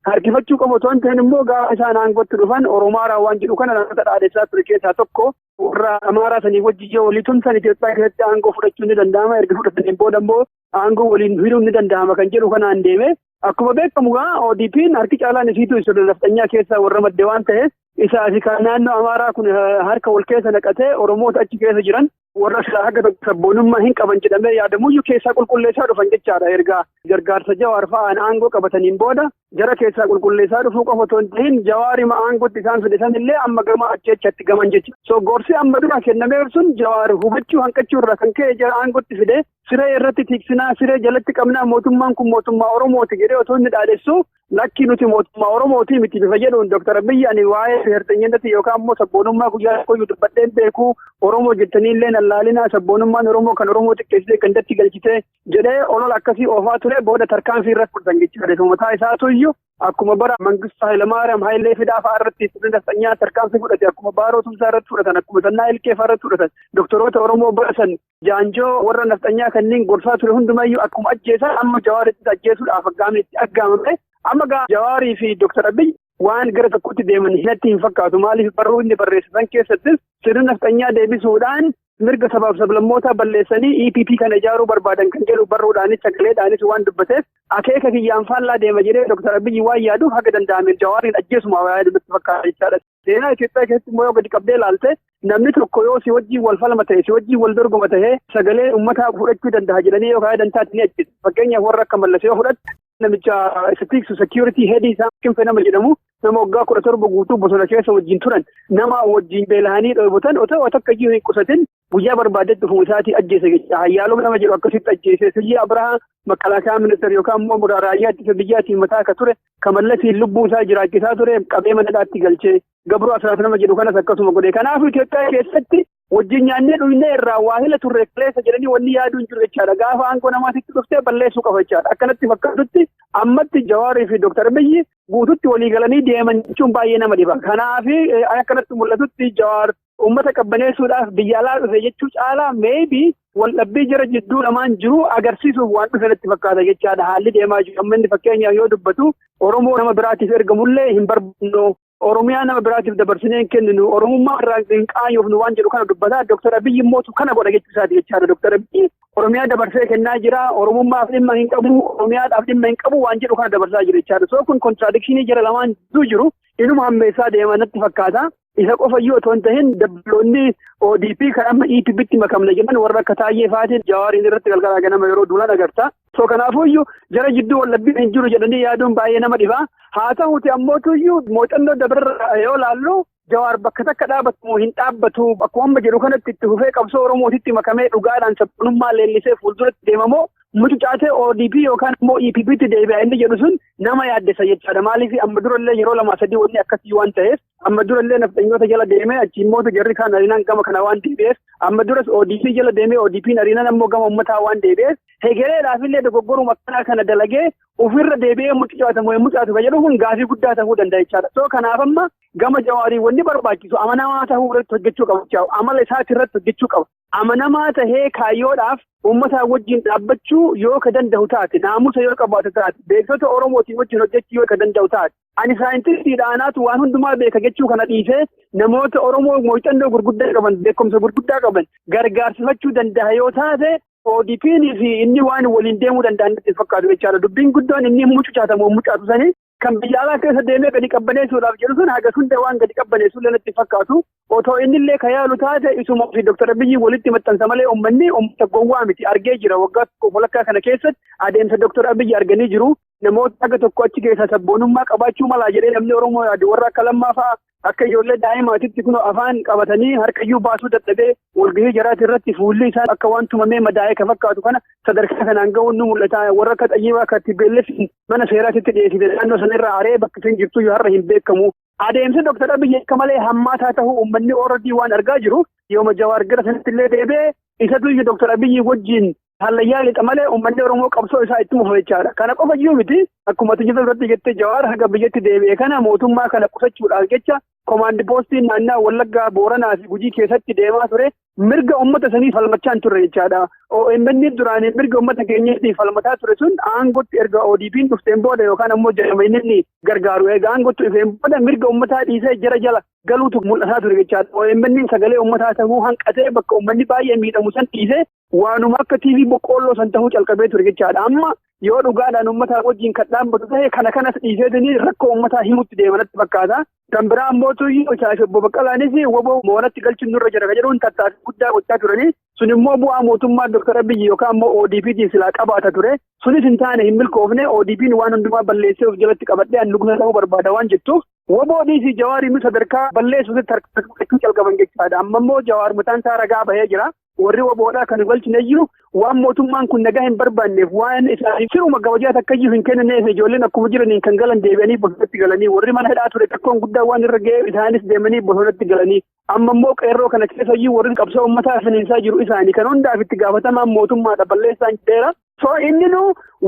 [SPEAKER 2] harkifachuu qabu otoo hin ta'in immoo gaafa isaan aangootti dhufan Oromaaraa waan jedhu kana namoota dhaadessaa ture keessaa tokko warra Amaaraa sanii wajjin yoo walii tumsan Itoophiyaa keessatti aangoo fudhachuun ni danda'ama. Erga fudhataniin booda immoo aangoo waliin hidhuun ni danda'ama kan jedhu kanaan deeme. Akkuma beekamu gaa ODP'n harki caalaan isiitu isa nafxanyaa keessaa warra madde waan ta'eef isaa fi kan naannoo Amaaraa kun harka wal keessa naqatee Oromoota achi keessa jiran warra haga sabboonummaa hin qaban jedhamee yaadamuyyuu keessaa qulqulleessaa dhufan jechaadha. Erga gargaarsa Jawaar fa'aan aangoo qabataniin booda jara keessaa qulqulleessaa dhufuu qofa otoo hin ta'in Jawaarima aangootti isaan fidesan illee amma gama achi gaman jecha. So gorsi amma dura kennamee sun Jawaar hubachuu hanqachuu irraa kan ka'e jara aangootti fide siree irratti tiksinaa siree jalatti qabnaa mootummaan kun mootummaa Oromooti jedhee otoo inni dhaadessu lakki nuti mootummaa Oromooti miti bifa jedhuun Dr. Abiyyi ani waa'ee herxanyinatti yookaan immoo sabboonummaa guyyaa tokkoyyuu dubbadheen beekuu Oromoo jettanii illee lallaalinaa sabboonummaan Oromoo kan Oromoo xiqqeessitee gandatti galchitee jedhee olola akkasii oofaa ture booda tarkaanfii irratti fudhatan jechuudha. Mataa isaatu iyyuu akkuma bara Mangistuu Hayilamaariyaam Hayilee Fidaa fa'aa irratti sirna nafxanyaa tarkaanfii fudhate akkuma Baaroo Tumsaa irratti fudhatan akkuma Sannaa Ilkee fa'aa irratti fudhatan doktoroota Oromoo barasan jaanjoo warra nafxanyaa kanneen gorsaa ture hundumayyuu akkuma ajjeesaa amma Jawaaritti ajjeesuudhaaf aggaamnetti aggaamame amma Jawaarii fi Dr. Abiy waan gara tokkotti deeman hinatti hin fakkaatu maaliif barruu inni barreessisan keessatti sirna nafxanyaa deebisuudhaan mirga sabaaf sablammootaa balleessanii EPP kana ijaaruu barbaadan kan jedhu barruudhaanis sagaleedhaanis waan dubbateef akeeka kiyyaan faallaa deema jedhee Dr. Abiy waan yaaduuf haga danda'ameen Jawaariin ajjeesuma waa yaadu nutti fakkaata jechaadha. Seenaa Itoophiyaa keessatti immoo yoo gadi qabdee ilaalte namni tokko yoo si wajjin wal falma ta'e si wajjin wal dorgoma ta'e sagalee uummataa fudhachuu danda'a jedhanii yookaan dantaatti ni ajjeesu. Fakkeenyaaf warra akka Mallasee yoo fudhatte namicha Stiksu Security Head isaa Kinfee nama jedhamu nama waggaa 17 guutuu bosona keessa wajjin turan nama wajjin beelahanii dhoobatan otoo akka iyyuu hin qusatin guyyaa barbaadetti dhufuu isaatii ajjeese jecha hayyaaluu nama jedhu akkasitti ajjeese Siyyi Abrahaa Makalaakaa ministeera yookaan immoo raayyaa ittisa biyyaatiin mataa akka ture Kamallasiin lubbuu isaa jiraachisaa ture qabee manadhaatti galchee Gabroo Asraaf nama jedhu kanas akkasuma godhe. Kanaaf Itoophiyaa keessatti wajjin nyaannee dhugnee irraa waa hila turre qilleessa jedhanii wanni yaaduu hin jiru jechaadha. Gaafa aangoo namaatitti dhuftee balleessuu qaba jechaadha. Akkanatti fakkaatutti ammatti Jawaarii fi Dr. Abiy guututti walii galanii deeman jechuun baay'ee nama dhiba. Kanaaf akkanatti mul'atutti Jawaar uummata qabbaneessuudhaaf biyya alaa dhufe jechuu caalaa meebii waldhabbii jara jidduu lamaan jiru agarsiisuuf waan dhufe natti fakkaata jechaadha. Haalli deemaa jiru amma inni fakkeenyaaf yoo dubbatu Oromoo nama biraatiif ergamullee hin barbaannu. Oromiyaa nama biraatiif dabarsinee hin kenninu Oromummaa irraa hin qaanyofnu waan jedhu kana dubbataa Dr. Abiy immoo kana godha jechuu isaati jechaadha. Dr. Abiy Oromiyaa dabarsee kennaa jira Oromummaaf dhimma hin qabu Oromiyaadhaaf dhimma hin qabu waan jedhu kana dabarsaa jira jechaadha. So kun kontiraadikshinii jara lamaan jiru inuma hammeessaa deema natti fakkaata. Isa qofayyuu otoo hin tahin dabbaloonni ODP kan amma EPPtti makamna jedhan warra akka Taayyee fa'aatiin Jawaariin irratti galgalaa ganama yeroo duulaan agarta. So kanaafuyyuu jara jidduu waldhabbiin hin jiru jedhanii yaaduun baay'ee nama dhiba. Haa ta'uuti ammootuyyuu muuxannoo dabarra yoo laallu Jawaar bakka takka dhaabatu hin dhaabbatu akkuma amma jedhu kanatti itti fufee qabsoo Oromootitti makamee dhugaadhaan sabboonummaa leellisee fuulduratti deemamoo mucucaatee ODP yookaan immoo EPPtti deebi'a inni jedhu sun nama yaaddessa jechaadha. Maaliif amma durallee yeroo 2-3 wanni akkasii waan ta'eef amma durallee nafxanyoota jala deemee achi immoo jarri kaan ariinaan gama kana waan deebi'eef amma duras ODP jala deemee ODP'n ariinaan ammoo gama uummataa waan deebi'eef hegereedhaafillee dogoggoruu akkanaa kana dalagee ofirra deebi'ee mucucaatamu hin mucucaatu kan jedhu kun gaafii guddaa ta'uu danda'a jechaadha. So kanaaf amma gama Jawaarii wanni barbaachisu amanamaa ta'uu irratti hojjechuu qaba. Amala isaati irratti hojjechuu qaba. Amanamaa tahee kaayyoodhaaf uummataa wajjin dhaabbachuu yoo ka danda'u taate naamusa yoo qabaatu taate beektota Oromootiin wajjin hojjechuu yoo ka danda'u taate ani saayintistiidhaanaatu waan hundumaa beeka jechuu kana dhiisee namoota Oromoo muuxannoo gurguddaa qaban beekumsa gurguddaa qaban gargaarsifachuu danda'a yoo taate ODP'n fi inni waan waliin deemuu danda'an itti fakkaatu jechaadha. Dubbiin guddoon inni mucucaatamu mucaatu sanii kan biyya alaa keessa deemee gadi qabbaneessuudhaaf jedhu sun haga hunda waan gadi qabbaneessuullee natti fakkaatu otoo innillee ka yaalu taate isuma fi Dr. Abiy walitti maxxansa malee uummanni uummata gowwaa miti argee jira waggaa tokko walakkaa kana keessatti adeemsa Dr. Abiy arganii jiru namoota haga tokko achi keessa sabboonummaa qabaachuu malaa jedhee namni Oromoo yaadu warra akka Lammaa fa'aa akka ijoollee daa'imaatitti kun afaan qabatanii harkayyuu baasuu dadhabee walgahii jaraati irratti fuulli isaa akka waan tumamee madaa'ee ka fakkaatu kana sadarkaa kanaan ga'uun nu mul'ata warra akka Xayyiibaa akka Tibbeelleef mana seeraatitti dhiyeessite naannoo sanarraa aree bakka isin jirtu har'a hin beekamu. Adeemsa Dr. Abiy akka malee hammaataa ta'uu uummanni ooradii waan argaa jiru yooma Jawaar gara sanatti illee deebi'ee isatu iyyuu Dr. Abiy wajjin hallayyaa lixa malee uummanni Oromoo qabsoo isaa itti mufa jechaadha. Kana qofa iyyuu miti akkuma tijjita irratti jettee Jawaar haga biyyatti deebi'ee kana mootummaa kana qusachuudhaaf jecha komaandi poostiin naannaa Wallaggaa Booranaa fi Gujii keessatti deemaa ture mirga uummata sanii falmachaa hin turre jechaadha. OMN duraanii mirga uummata keenyaatti falmataa ture sun aangootti erga ODP'n dhufteen booda yookaan ammoo jedhamanii gargaaru egaa aangootti dhufeen booda mirga uummataa dhiisee jala galuutu mul'ataa ture jechaadha. OMN sagalee uummataa ta'uu hanqatee bakka uummanni baay'ee miidhamu san dhiisee waanuma akka TV boqqoolloo san ta'uu calqabee ture jechaadha. Amma yoo dhugaadhaan uummataa wajjin kan dhaabbatu ta'e kanas dhiiseetanii rakkoo uummataa himutti deemanatti fakkaata. Kan biraa ammootu obbo Baqqalaanis woboo moonatti galchuun nurra jira jedhuun tattaaffii guddaa gochaa turanii sun immoo bu'aa mootummaa Dr. Abiy yookaan immoo ODP'tiin silaa qabaata ture. Sunis hin taane hin milkoofne ODP'n waan hundumaa balleessee of jalatti qabadhee nugusa ta'uu barbaada waan jettuuf woboodhii fi Jawaariin sadarkaa balleessuutti harkifachuu calqaban jechaadha. Amma immoo Jawaar mataan isaa ragaa bahee jira. warri waboodhaa kan galchineyyuu waan mootummaan kun nagaa hin barbaanneef waan isaanii firuma gabajaat akkayyuu hin kennineef ijoolleen akkuma jiraniin kan galan deebi'anii bosonatti galanii warri mana hidhaa ture rakkoon guddaa waan irra ga'e isaanis deemanii bosonatti galanii amma immoo qeerroo kana keessayyuu warri qabsoo uummataa finiinsaa jiru isaanii kan hundaaf itti gaafatamaan mootummaadha balleessaan jedheera. So inni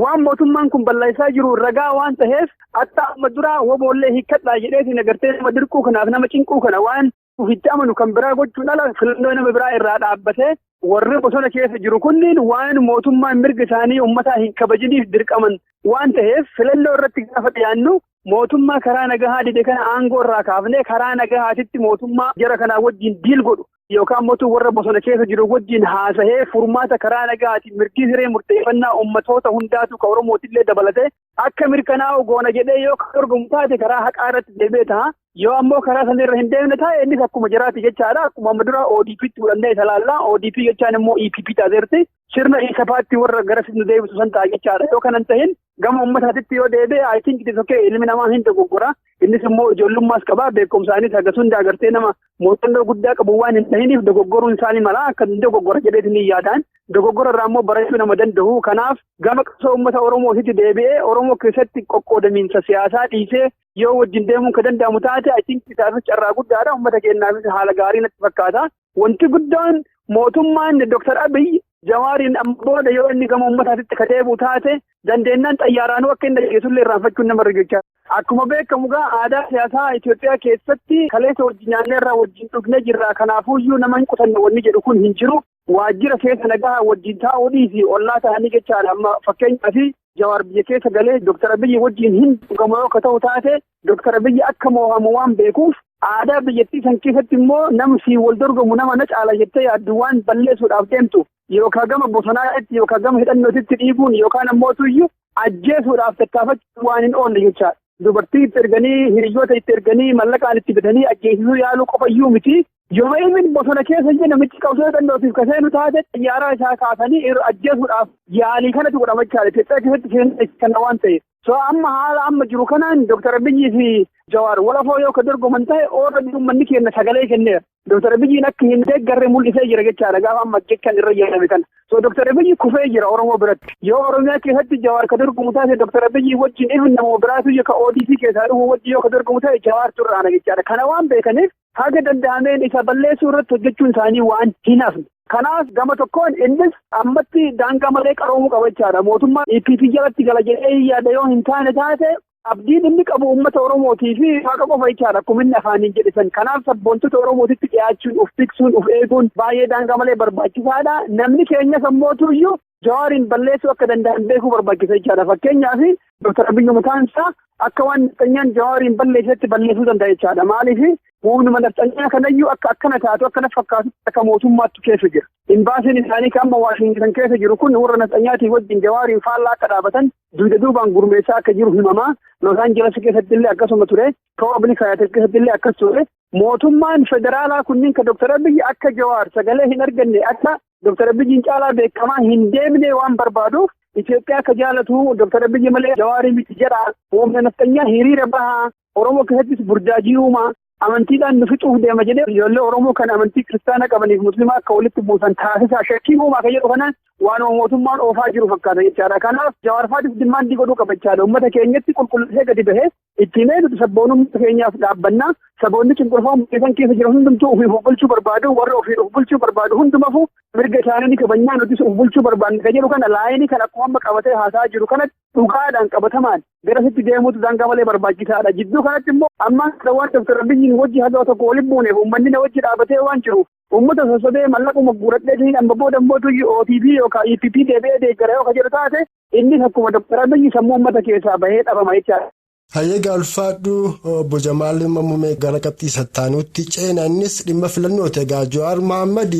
[SPEAKER 2] waan mootummaan kun balleessaa jiru ragaa waan ta'eef akka amma duraa waboollee hiikkadhaa jedheetiin agartee nama dirquu kanaaf nama cinquu kana waan ofitti amanu kan biraa gochuun ala filannoo nama biraa irraa dhaabbatee warri bosona keessa jiru kunniin waan mootummaan mirga isaanii uummataa hin kabajiniif dirqaman waan ta'eef filannoo irratti gaafa dhiyaannu mootummaa karaa nagahaa dide kana aangoo irraa kaafnee karaa nagahaatitti mootummaa jara kanaa wajjin diil godhu. Yookaan mootummaa warra bosona keessa jiru wajjin haasahee furmaata karaa nagaatiin mirgi hiree murteeffannaa ummatoota hundaatu ka Oromootillee dabalatee akka mirkanaa'u goona jedhee yoo kan dorgomu taate karaa haqaa irratti deebi'ee ta'a. Yoo ammoo karaa sanirra hin deemne taa'e innis akkuma jiraati jechaadha. Akkuma amma dura ODP'tti fudhannee isa laallaa. ODP jechaan immoo EPP taateerti. Sirna isapaatti warra gara nu deebisu san ta'a jechaadha. Yoo kanan ta'in gama uummataatitti yoo deebi'e I think it is okay ilmi namaa hin dogoggora. Innis immoo ijoollummaas qabaa beekumsaanis haga hunda agartee nama muuxannoo guddaa qabu waan hin ta'iniif dogoggoruun isaanii mala akka dogoggora jedheetiin yaadaan dogoggora irraa immoo barachuu nama danda'u. Kanaaf gama qabsoo uummata Oromootitti deebi'ee Oromoo keessatti qoqqoodamiinsa siyaasaa dhiisee yoo wajjin deemuun kan danda'amu taate I think isaafis carraa guddaadha. Uummata keenyaafis haala gaarii natti fakkaata. Wanti guddaan mootummaan Dr. Abiy Jawaariin amma booda yoo inni gama uummataatitti ka deebi'u taate dandeennaan xayyaaraanuu akka inni dhageessullee irraanfachuun nama rigicha. Akkuma beekamu aadaa siyaasaa Itoophiyaa keessatti kaleessa wajjin nyaannee irraa wajjin dhugnee jirra. Kanaafuyyuu nama hin qutanne wanni jedhu kun hin jiru. Waajjira keessa nagaa wajjin taa'uu dhiisi ollaa ta'anii jechaadha. Amma fakkeenyaaf Jawaar biyya keessa galee Dr. Abiy wajjin hin dhugamu yoo ta'u taate Dr. Abiy akka moohamu waan beekuuf aadaa biyyattii san keessatti immoo namni wal dorgomu nama na caala jettee yaaddu waan balleessuudhaaf deemtu yookaan gama bosonaatti yookaan gama hidhannootitti dhiibuun yookaan ammoo tuyyuu ajjeesuudhaaf tattaafachuu waan hin oolle jechaadha. Dubartii itti erganii hiriyoota itti erganii mallaqaan itti bitanii ajjeesisuu yaaluu qofayyuu miti. Yoo ilmi bosona keessa jiru namichi qabsoo hidhannootiif kaseenu taate xiyyaara isaa kaasanii ajjeesuudhaaf yaalii kanatti godhamachaa Itoophiyaa keessatti seenaa kana waan ta'eef. So amma haala amma jiru kanaan Dr. Abiy fi Jawaar walafoo yoo ka dorgoman ta'e oorra uummanni keenya sagalee kenneera. Dr. Abiyyiin akka hin deeggarre mul'isee jira jechaadha gaafa amma jechaan irra jedhame kana. So Dr. Abiy kufee jira Oromoo biratti. Yoo Oromiyaa keessatti Jawaar ka dorgomu taate Dr. Abiy wajjin ilmi nama biraatu ka ODP keessaa dhufu wajjin yoo ka dorgomu ta'e Jawaar turraana jechaadha. Kana waan beekaniif haga danda'ameen isa balleessuu irratti hojjechuun isaanii waan hin hafne. Kanaaf gama tokkoon innis ammatti daangaa malee qaroomuu qaba jechaadha. Mootummaan EPP jalatti gala jedhee yaada yoo hin taane taate abdiin inni qabu uummata Oromootii fi haqa qofa jechaadha. Akkuma inni afaaniin jedhisan. Kanaaf sabboontota Oromootitti dhiyaachuun of tiksuun of eeguun baay'ee daangaa malee barbaachisaadha. Namni keenya sammootuyyuu Jawaariin balleessuu akka danda'an beekuu barbaachisa jechaadha. Fakkeenyaaf Dr. Abiy mataan isaa akka waan nafxanyaan Jawaariin balleessetti balleessuu danda'a jechaadha. Maaliif humnuma nafxanyaa kanayyuu akka akkana taatu akkana fakkaatu akka mootummaattu keessa jira. Imbaasiin isaanii kan amma Waashingitan keessa jiru kun warra nafxanyaatii wajjin Jawaariin faallaa akka dhaabatan duuda duubaan gurmeessaa akka jiru himamaa. Los Angeles keessatti illee akkasuma ture. Probably Kaayatil keessatti illee akkas ture. Mootummaan federaalaa kunniin ka Dr. Abiy akka Jawaar sagalee hin arganne akka Dr. Abiyyiin caalaa beekamaa hin deemne waan barbaaduuf Itoophiyaa akka jaalatu Dr. Abiy malee Jawaarii miti jedha. Humna nafxanyaa hiriira bahaa Oromoo keessattis burjaajii uumaa. Amantiidhaan nu fixuuf deema jedhee ijoollee Oromoo kan amantii kiristaanaa qabaniif musliimaa akka walitti buusan taasisaa shakkii uumaa kan jedhu kanaan waan mootummaan oofaa jiru fakkaata jechaadha. Kanaaf Jawaarfaatis dimmaandii godhuu qaba jechaadha. Uummata keenyatti qulqullisee gadi bahee itti meetu sabboonummaa keenyaaf dhaabbannaa saboonni cunqurfamu keessan keessa jiran hundumtuu ofii of bulchuu barbaadu warra ofii of bulchuu barbaadu hundumafu mirga isaanii kabajnaa nutis of bulchuu barbaadne kan jedhu kana laayinii kan akkuma amma qabatee haasaa jiru kanatti dhugaadhaan qabatamaan garasitti deemuutu daangaa malee barbaachisaadha. Jidduu kanatti immoo ammaan kana waan Dr. Abiyyiin wajji haga tokko waliin buuneef uummanni na wajji dhaabatee waan jiruuf uummata sossobee mallaquma guuradheetiin amma booda mootummaa OTP yookaan EPP deebi'ee deeggara yoo ka jedhu taate innis akkuma Dr. Abiyyi sammuu uummata keessaa bahee dhabama jechaadha.
[SPEAKER 3] Hayyeega ulfaadhu obbo Jamaal Mammumee gara qabxii sattaanuutti ceena innis dhimma filannooti. Egaa Jawaar Mohaammed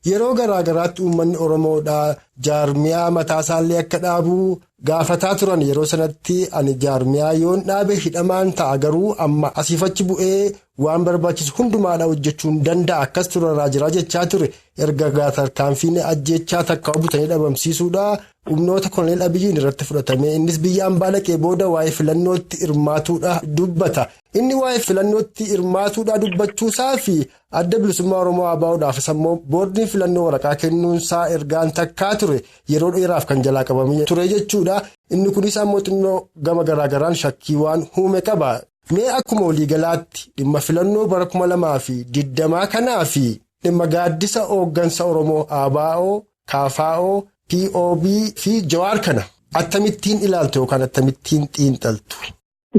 [SPEAKER 3] yeroo garaa garaatti uummanni Oromoodhaa jaarmiyaa mataasaallee akka dhaabuu gaafataa turan. Yeroo sanatti ani jaarmiyaa yoon dhaabe hidhamaan ta'a garuu amma asiifachi bu'ee waan barbaachisu hundumaadha hojjechuun danda'a akkas turarraa jira jechaa ture. Erga tarkaanfiin ajjechaa takka butanii dhabamsiisuudha. Humnoota Koloneel Abiyyiin irratti fudhatame innis biyya ambaa dhaqee booda waa'ee filannootti hirmaatuudha dubbata. Inni waa'ee filannootti hirmaatuudha dubbachuusaa fi adda bilisummaa Oromoo ABO'dhaaf immoo boordiin filannoo waraqaa kennuunsaa ergaan takkaa ture yeroo dheeraaf kan jalaa qabamee ture jechuudha. Inni kunis ammoo xinnoo gama garaagaraan shakkii waan uume qaba. Mee akkuma waliigalaatti dhimma filannoo bara 2020 kanaa fi dhimma gaaddisa hooggansa Oromoo ABO, KFO, POB fi Jawaar kana akkamittiin ilaaltu yookaan akkamittiin xiinxaltu?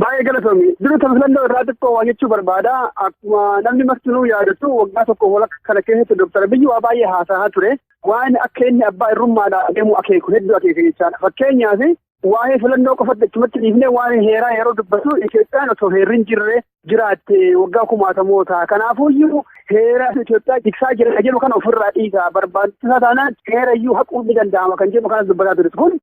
[SPEAKER 2] Baay'ee galatoomii dirqama filannoo irraa xiqqoo waa jechuu barbaada. Akkuma namni martinuu yaadatu waggaa tokko walakka kana keessatti Dr. Abiyyi waa baay'ee haasa'aa ture. Waan akka inni abbaa irrummaadhaan adeemu akeeku hedduu akeeka jechaadha. Fakkeenyaaf waa'ee filannoo qofatti achumatti dhiifnee waan heeraa yeroo dubbatu Itoophiyaan osoo heerri hin jirre jiraatte waggaa kumaatamoota. Kanaafuyyuu heera Itoophiyaa tiksaa jira jedhu kana ofirraa dhiisaa barbaachisaa taanaan heerayyuu haquun ni danda'ama kan jedhu kanas dubbataa ture kun.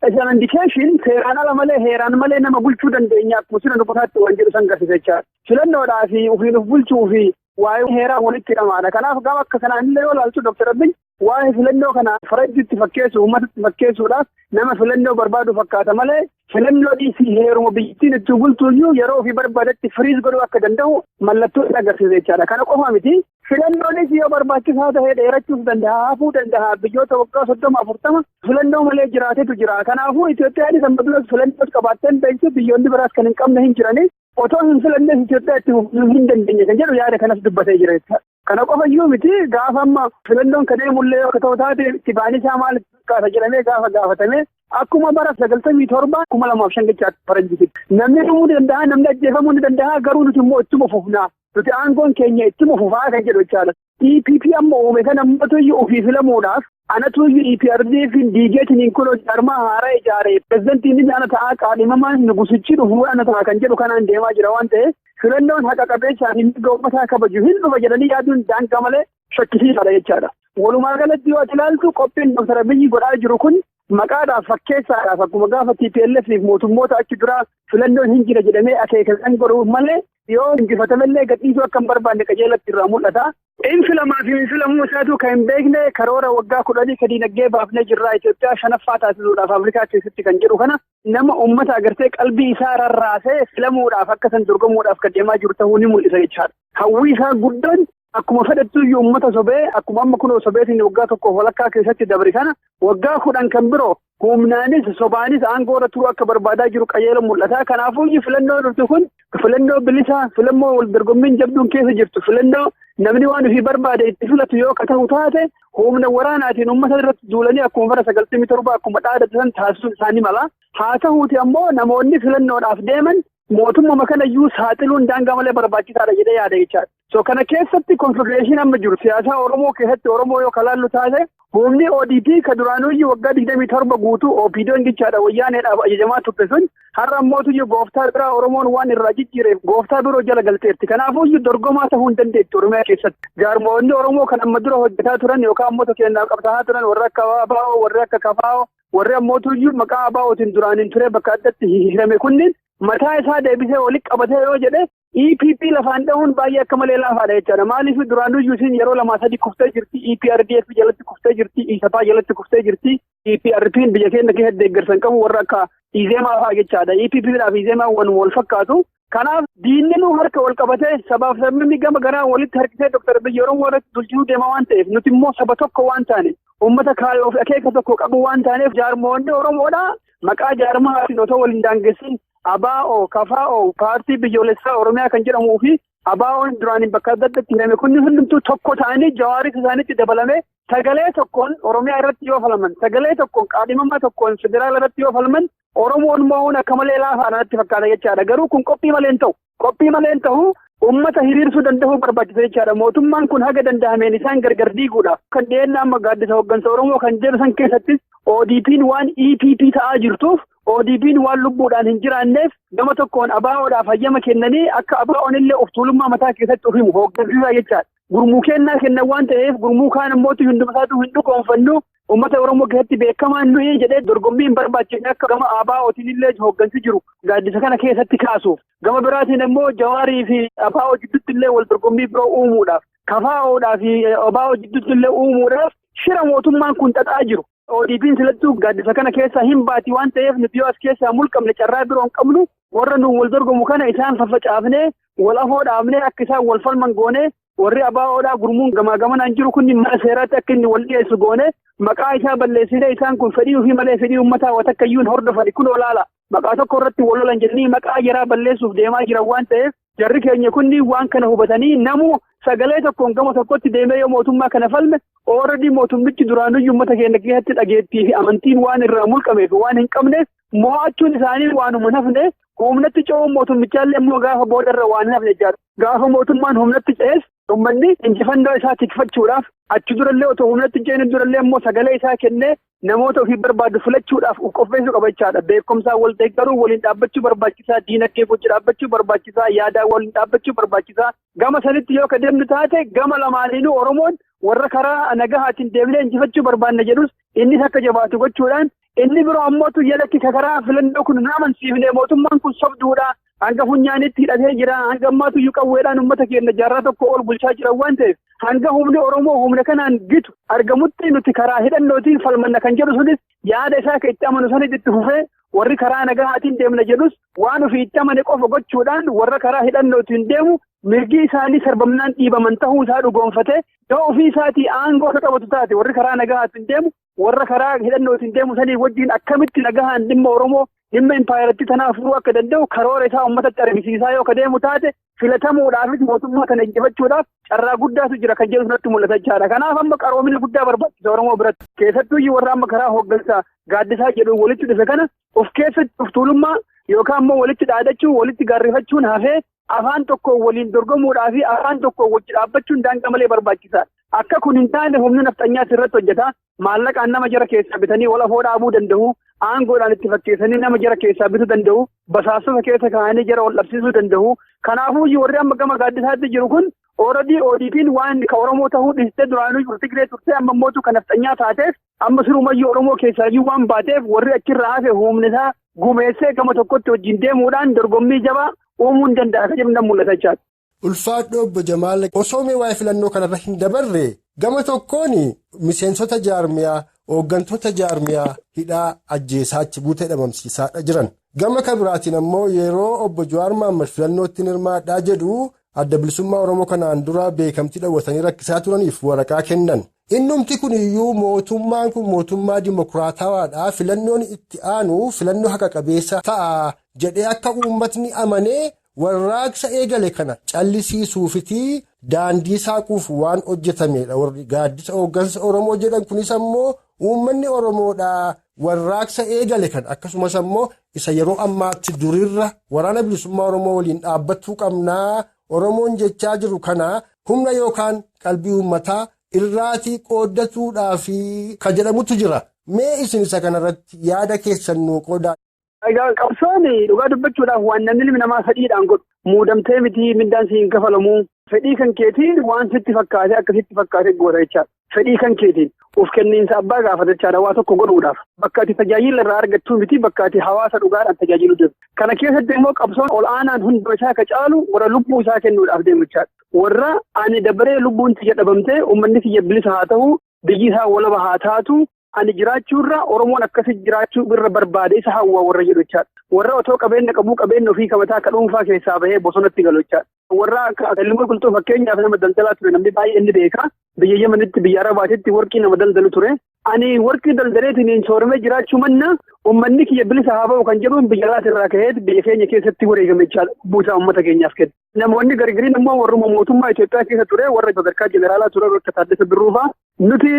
[SPEAKER 2] Isaan indikeeshin seeraan ala malee heeraan malee nama bulchuu dandeenya akkuma sirna dubbataatti waan jedhu san agarsiisa jechaadha. Filannoodhaa fi ofiin of bulchuu fi waa'ee heeraa walitti hidhamaadha. Kanaaf gama akka kanaan illee yoo ilaaltu Dr. Abiyyi waa'ee filannoo kana farajjiitti fakkeessu uummatatti fakkeessuudhaaf nama filannoo barbaadu fakkaata malee filannoo dhiisii heeruma biyyattiin itti bultuuyyuu yeroo ofii barbaadetti firiis godhuu akka danda'u mallattoo agarsiisa jechaadha. Kana qofa miti filannoonis yoo barbaachisaa ta'ee dheerachuuf danda'a hafuu danda'a biyyoota waggaa 30-40 filannoo malee jiraatetu jira. Kanaafuu Itoophiyaanis amma duras filannoo qabaatteen beektu biyyoonni biraas kan hin qabne hin jirani otoo hin filannees Itoophiyaa itti fufuu hin dandeenye kan jedhu yaada kanas dubbatee jira jechuudha. Kana qofayyuu miti gaafa amma filannoon kan deemullee akka ta'u taate itti baanisaa maal kaasa jedhamee gaafa gaafatame akkuma bara 97 2005 jechaatti faranjiitti. Namni dhumuu danda'a namni ajjeefamuu ni danda'a garuu nuti immoo ittuma fufnaa. Nuti aangoon keenya ittuma fufaa kan jedhu jechaadha. EPP amma uume kana ummatuyyuu ofii filamuudhaaf anatuyyuu EPRDF diigeetiin kunoo jaarmaa haaraa ijaaree pirezidantiin inni ana ta'aa qaadhimamaan nugusichi dhufuu ana ta'a kan jedhu kanaan deemaa jira waan ta'eef filannoon haqa qabeessaa fi mirga uummataa kabaju hin dhufa jedhanii yaaduun daangaa malee shakkisiisaadha jechaadha. Walumaa galatti yoo ilaaltu qophiin Dr. Abiyyi godhaa jiru kun maqaadhaaf fakkeessaadhaaf akkuma gaafa TPLF fi mootummoota achi duraa filannoon hin jira jedhamee akeekan godhuu malee yoo injifatamallee gadhiisuu akka hin barbaanne qajeelatti irraa mul'ata. Infilamaa fi infilamuu isaatu kan hin beekne karoora waggaa 10 ka diinagdee baafnee jirraa Itoophiyaa 5ffaa taasisuudhaaf Afrikaa keessatti kan jedhu kana nama uummata agartee qalbii isaa rarraasee filamuudhaaf akka san dorgomuudhaaf kan deemaa jiru ta'uu ni mul'isa jechaadha. Hawwii isaa guddoon akkuma fedhattuyyuu uummata sobee akkuma amma kunoo sobeetiin waggaa tokkoof walakkaa keessatti dabri kana waggaa 10 kan biroo humnaanis sobaanis aangoo irra turuu akka barbaadaa jiru qajeela mul'ata. Kanaafuu filannoo dhuftu kun filannoo bilisaa filannoo wal dorgommiin jabduun keessa jirtu filannoo namni waan ofii barbaade itti filatu yoo akka ta'u taate humna waraanaatiin uummata irratti duulanii akkuma bara 97 akkuma dhaadatan taasisuun isaanii mala. Haa ta'uuti ammoo namoonni filannoodhaaf deeman mootummaa kanayyuu saaxiluun daangaa malee barbaachisaadha jedhee yaada jechaadha. So kana keessatti konfedereeshin amma jiru siyaasa Oromoo keessatti Oromoo yoo kalaallu taate humni ODP ka duraanuyyuu waggaa 27 guutuu OPDO'n jechaadha wayyaaneedhaaf ajajamaa turte sun har'a ammootuyyuu gooftaa biraa Oromoon waan irraa jijjiireef gooftaa biroo jala galteerti. Kanaafuyyuu dorgomaa ta'uu hin dandeettu Oromiyaa keessatti. Jaarmoonni Oromoo kan amma dura hojjetaa turan yookaan ammoo keenyaaf qabsaa'aa turan warri akka ABO warri akka KFO warri ammootuyyuu maqaa ABO'tiin duraaniin ture bakka addatti hirame kunniin mataa isaa deebisee walitti qabatee yoo jedhe EPP lafaan dha'uun baay'ee akka malee laafaadha jechaadha. Maaliif duraanuyyuu isin yeroo 2-3 kuftee jirti, EPRDF jalatti kuftee jirti, ISAPaa jalatti kuftee jirti, EPRP'n biyya keenya keessatti deeggarsan qabu warra akka IZEMaa fa'aa jechaadha. EPPdhaaf IZEMaan wal fakkaatu. Kanaaf diinni harka wal qabatee sabaaf sabni gama garaa walitti harkisee Dr. Abiyyi Oromoo irratti bulchuu deema waan ta'eef nuti immoo saba tokko waan taane uummata kaayyoo fi akeeka tokko qabu waan taaneef jaarmoonni Oromoodha maqaa jaarmaatiin otoo waliin daangessin ABO, KFO, paartii biyyoolessaa Oromiyaa kan jedhamuu fi ABO'n duraaniin bakka adda addaatti hirame kunni hundumtuu tokko ta'anii jawaaris isaanitti dabalame sagalee tokkoon Oromiyaa irratti yoo falman sagalee tokkoon qaadhimammaa tokkoon federaala irratti yoo falman Oromoon mo'uun akka malee laafaan irratti fakkaata jechaadha. Garuu kun qophii malee hin ta'u. Qophii malee hin ta'u uummata hiriirsuu danda'uu barbaachisa jechaadha. Mootummaan kun haga danda'ameen isaan gargar diiguudhaaf kan dhiyeenya amma gaaddisa hooggansa Oromoo kan jedhu san keessattis ODP'n waan EPP ta'aa jirtuuf ODP'n waan lubbuudhaan hin jiraanneef gama tokkoon ABO'dhaaf hayyama kennanii akka ABO'n illee of tuulummaa mataa keessatti of himu hooggansiisaa jechaadha. Gurmuu kennaa kennan waan ta'eef gurmuu kaan ammootu hundumasaatu hin dhugoonfannu uummata Oromoo keessatti beekamaan nuyi jedhee dorgommii hin barbaachifne akka gama ABO'tiin illee hooggansi jiru gaaddisa kana keessatti kaasuuf. Gama biraatiin immoo Jawaarii fi ABO jidduutti illee wal dorgommii biroo uumuudhaaf KFO'dhaa fi ABO jidduutti illee uumuudhaaf shira mootummaan kun xaxaa jiru. ODP'n silattuu gaaddisa kana keessaa hin baati waan ta'eef nuti yoo as keessaa mulqamne carraa biroo hin qabnu warra nuun wal dorgomu kana isaan faffacaafnee wal afoo dhaabnee akka isaan wal falman goonee warri abaawoodhaa gurmuun gamaa gamanaan jiru kun mana seeraatti akka inni wal dhiyeessu goone maqaa isaa balleessine isaan kun fedhii ofii malee fedhii uummataa watakkayyuun hordofani kun olaala maqaa tokko irratti wal lolan jedhanii maqaa jaraa balleessuuf deemaa jiran waan ta'eef jarri keenya kunni waan kana hubatanii namu sagalee tokkoon gama tokkotti deemee yoo mootummaa kana falme ooradii mootummichi duraanuyyuu uummata keenya keessatti dhageettii fi amantiin waan irraa mulqameef waan hin qabneef mo'achuun isaanii waanuma hafne humnatti ce'uun mootummichallee immoo gaafa boodarra waan hin hafne jaara gaafa mootummaan humnatti ce'es ummanni injifannoo isaa tikfachuudhaaf achi durallee otoo humnatti ce'in durallee immoo sagalee isaa kennee namoota ofii barbaadu filachuudhaaf qopheessuu qabachaadha beekumsaa wal deeggaruu waliin dhaabbachuu barbaachisaa diinagdee gochi dhaabbachuu barbaachisaa yaadaa waliin dhaabbachuu barbaachisaa gama sanitti yoo ka deemnu taate gama lamaaniinuu Oromoon warra karaa nagahaatiin deemnee injifachuu barbaanna jedhus innis akka jabaatu gochuudhaan inni biroo ammootu yalakki karaa filannoo kun amansiifne mootummaan kun sobduudha hanga funyaanitti hidhatee jira hanga ammaatuyyuu qawweedhaan uummata keenya jaarraa tokko ol bulchaa jiran waan ta'eef hanga humni Oromoo humna kanaan gitu argamutti nuti karaa hidhannootiin falmanna kan jedhu sunis yaada isaa ka itti amanu sanitti itti fufee warri karaa nagahaatiin deemna jedhus waan ofii itti amane qofa gochuudhaan warra karaa hidhannootiin deemu mirgi isaanii sarbamnaan dhiibaman ta'uu isaa dhugoonfate yoo ofii isaatii aangoo qabatu taate warri karaa nagahaatiin deemu warra karaa hidhannootiin deemu sanii wajjin akkamitti nagahaan dhimma Oromoo dhimma impaayaratti tanaa furuu akka danda'u karoora isaa uummatatti argisiisaa yoo ka deemu taate filatamuudhaafis mootummaa kana injifachuudhaaf carraa guddaatu jira kan jedhu natti mul'atachaadha. Kanaaf amma qaroominni guddaa barbaachisa Oromoo biratti keessattuu warra amma karaa hooggansaa gaaddisaa jedhu walitti dhufe kana of keessatti of tuulummaa yookaan immoo walitti dhaadachuu walitti gaarrifachuun hafee afaan tokko waliin dorgomuudhaa fi afaan tokko wajji dhaabbachuun daangaa malee barbaachisaadha. Akka kun hin taane humni nafxanyaas irratti hojjeta maallaqaan nama jara keessaa bitanii wal afoo dhaabuu danda'u aangoodhaan itti fakkeessanii nama jara keessaa bituu danda'u basaasota keessa kaa'anii jara wal dhabsiisuu danda'u kanaafuu warri amma gama gaaddisaatti jiru kun ooradii ODP'n waan ka Oromoo ta'uu dhiistee duraanuu Tigree turtee amma mootu kan nafxanyaa taateef amma sirumayyuu Oromoo keessaayyuu waan baateef warri achirraa hafe humni isaa gumeessee gama tokkotti wajjin deemuudhaan dorgommii jabaa uumuu hin danda'a kan jedhu mul'atachaa.
[SPEAKER 3] Ulfaadhoo obbo Jamaal osoo mee waa'ee filannoo kanarra hin dabarre gama tokkoon miseensota jaarmiyaa hooggantoota jaarmiyaa hidhaa ajjeesaa achi buutee dhabamsiisaadha jiran gama kan biraatiin ammoo yeroo obbo Jawaar Mohaammed filannootti hirmaadhaa jedhu adda bilisummaa Oromoo kanaan dura beekamtii dhawwatanii rakkisaa turaniif waraqaa kennan innumti kun iyyuu mootummaan kun mootummaa dimokiraatawaadhaa filannoon itti aanu filannoo haqa qabeessa ta'a jedhee akka uummatni amanee warraaqsa eegale kana callisiisuufitii daandii saaquuf waan hojjetamedha warri gaaddisa hooggansa Oromoo jedhan kunis ammoo uummanni Oromoodhaa warraaqsa eegale kan akkasumas ammoo isa yeroo ammaatti durirra waraana bilisummaa Oromoo waliin dhaabbachuu qabnaa Oromoon jechaa jiru kana humna yookaan qalbii uummataa irraatii qooddatuudhaa fi ka jedhamutu jira mee isin isa kanarratti yaada keessan nuu qoodaa.
[SPEAKER 2] Qabsoon dhugaa dubbachuudhaaf waan namni ilmi namaa fedhiidhaan godhu muudamtee miti mindaan siin kafalamu fedhii kan keetiin waan sitti fakkaate akkasitti fakkaate goota jechaadha. Fedhii kan keetiin of kenniinsa abbaa gaafatachaadha waa tokko godhuudhaaf bakka ati tajaajila irraa argattuu miti bakka ati hawaasa dhugaadhaan tajaajilu deemu. Kana keessatti immoo qabsoon ol'aanaan hunduma isaa ka caalu warra lubbuu isaa kennuudhaaf deemu jechaadha. Warra ani dabaree lubbuun tiyya dhabamtee uummanni tiyya bilisa haa ta'u biyyi isaa walaba haa taatu. Ani jiraachuurra Oromoon akkasitti jiraachuu irra barbaade isa hawwa warra jedhu jechaadha. Warra otoo qabeenya qabuu qabeenya ofii kamataa akka dhuunfaa keessaa bahee bosonatti galu jechaadha. Warra ilmoo qulxuu fakkeenyaaf nama daldalaa ture namni baay'ee inni beeka. Biyya Yemenitti biyya Arabaatitti warqii nama daldalu ture. Ani warqii daldaleetiin sooromee jiraachuu manna uummanni kiyya bilisa haa ba'u kan jedhuun biyya alaati irraa ka'eet biyya keenya keessatti wareegame jechaadha. Buusaa uummata keenyaaf kenna. Namoonni gargariin immoo warruma mootummaa Itoophiyaa keessa ture warra sadarkaa jeneraalaa ture akka Taaddasa Birruufaa nuti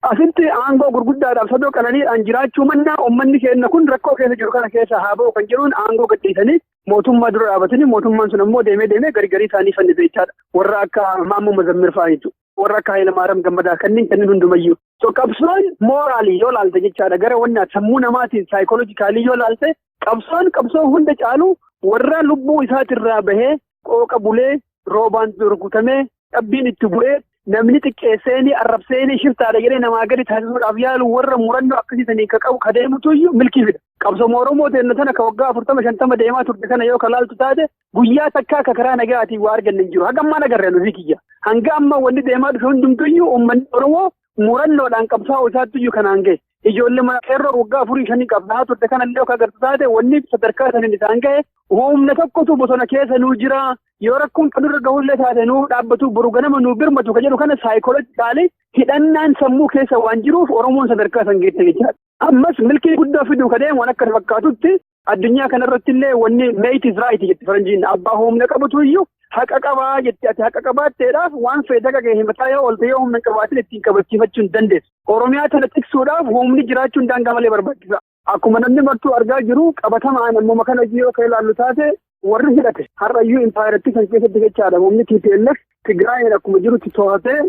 [SPEAKER 2] asitti aangoo gurguddaadhaaf sadoo qananiidhaan jiraachuu mannaa uummanni keenya kun rakkoo keessa jiru kana keessa haa ba'u kan jedhuun aangoo gadhiisanii mootummaa dura dhaabatanii mootummaan sun ammoo deemee gargarii isaanii fannise jechaadha. Warra akka Maammoo Mazammir fa'aa jechuudha. Warra akka Hayilamaariyaam Gammadaa kanneen hundumayyuu. So qabsoon mooraalii yoo laalte jechaadha gara wanna sammuu namaatiin saayikooloojikaalii yoo laalte qabsoon hunda caalu warra lubbuu isaatirraa bahee qooqa bulee roobaan rukutamee dhabbiin itti bu'ee. Namni xiqqeesseenii arrabseenii shiftaadha jedhee namaa gadi taasisuudhaaf yaalu warra murannoo akkasiisanii ka qabu ka deemutu iyyuu milkii fida. Qabsooma Oromoo ta'e tana ka waggaa 40-50 deemaa turte kana yoo ka laaltu taate guyyaa takkaa ka karaa nagaatiin waa arganne hin jiru. Haga ammaa nagarreen ofii kiyya. Hanga amma wanni deemaa dhufe hundumtu iyyuu uummanni Oromoo murannoodhaan qabsaa'uu isaatti iyyuu kanaan gahe. ijoollee qeerroo waggaa 4-5 qabdaa turte kanallee akka agartu taate wanni sadarkaa isaanii isaan ga'e humna tokkotu bosona keessa nuu jira yoo rakkoon kanurra gahullee taate nuu dhaabbatu boru ganama nuu birmatu ka jedhu kana saayikoolojikaalii hidhannaan sammuu keessa waan jiruuf Oromoon sadarkaa san geesse jechaadha. Ammas milkii guddaa fiduu ka deemu waan akka fakkaatutti addunyaa kanarratti illee wanni meet is right jetti faranjiin abbaa humna qabatu iyyuu haqa qabaa jetti ati haqa qabaatteedhaaf waan fedha gagee himataa yoo oolte yoo humna qabaatin ittiin kabachiifachuu hin dandeessu. Oromiyaa tana tiksuudhaaf humni jiraachuun daangaa malee barbaachisa. Akkuma namni martuu argaa jiru qabatamaan ammoo kana yoo ka ilaallu taate warri hidhate har'ayyuu impaayiratti kan keessatti jechaadha humni TPLF Tigraayin akkuma jirutti to'atee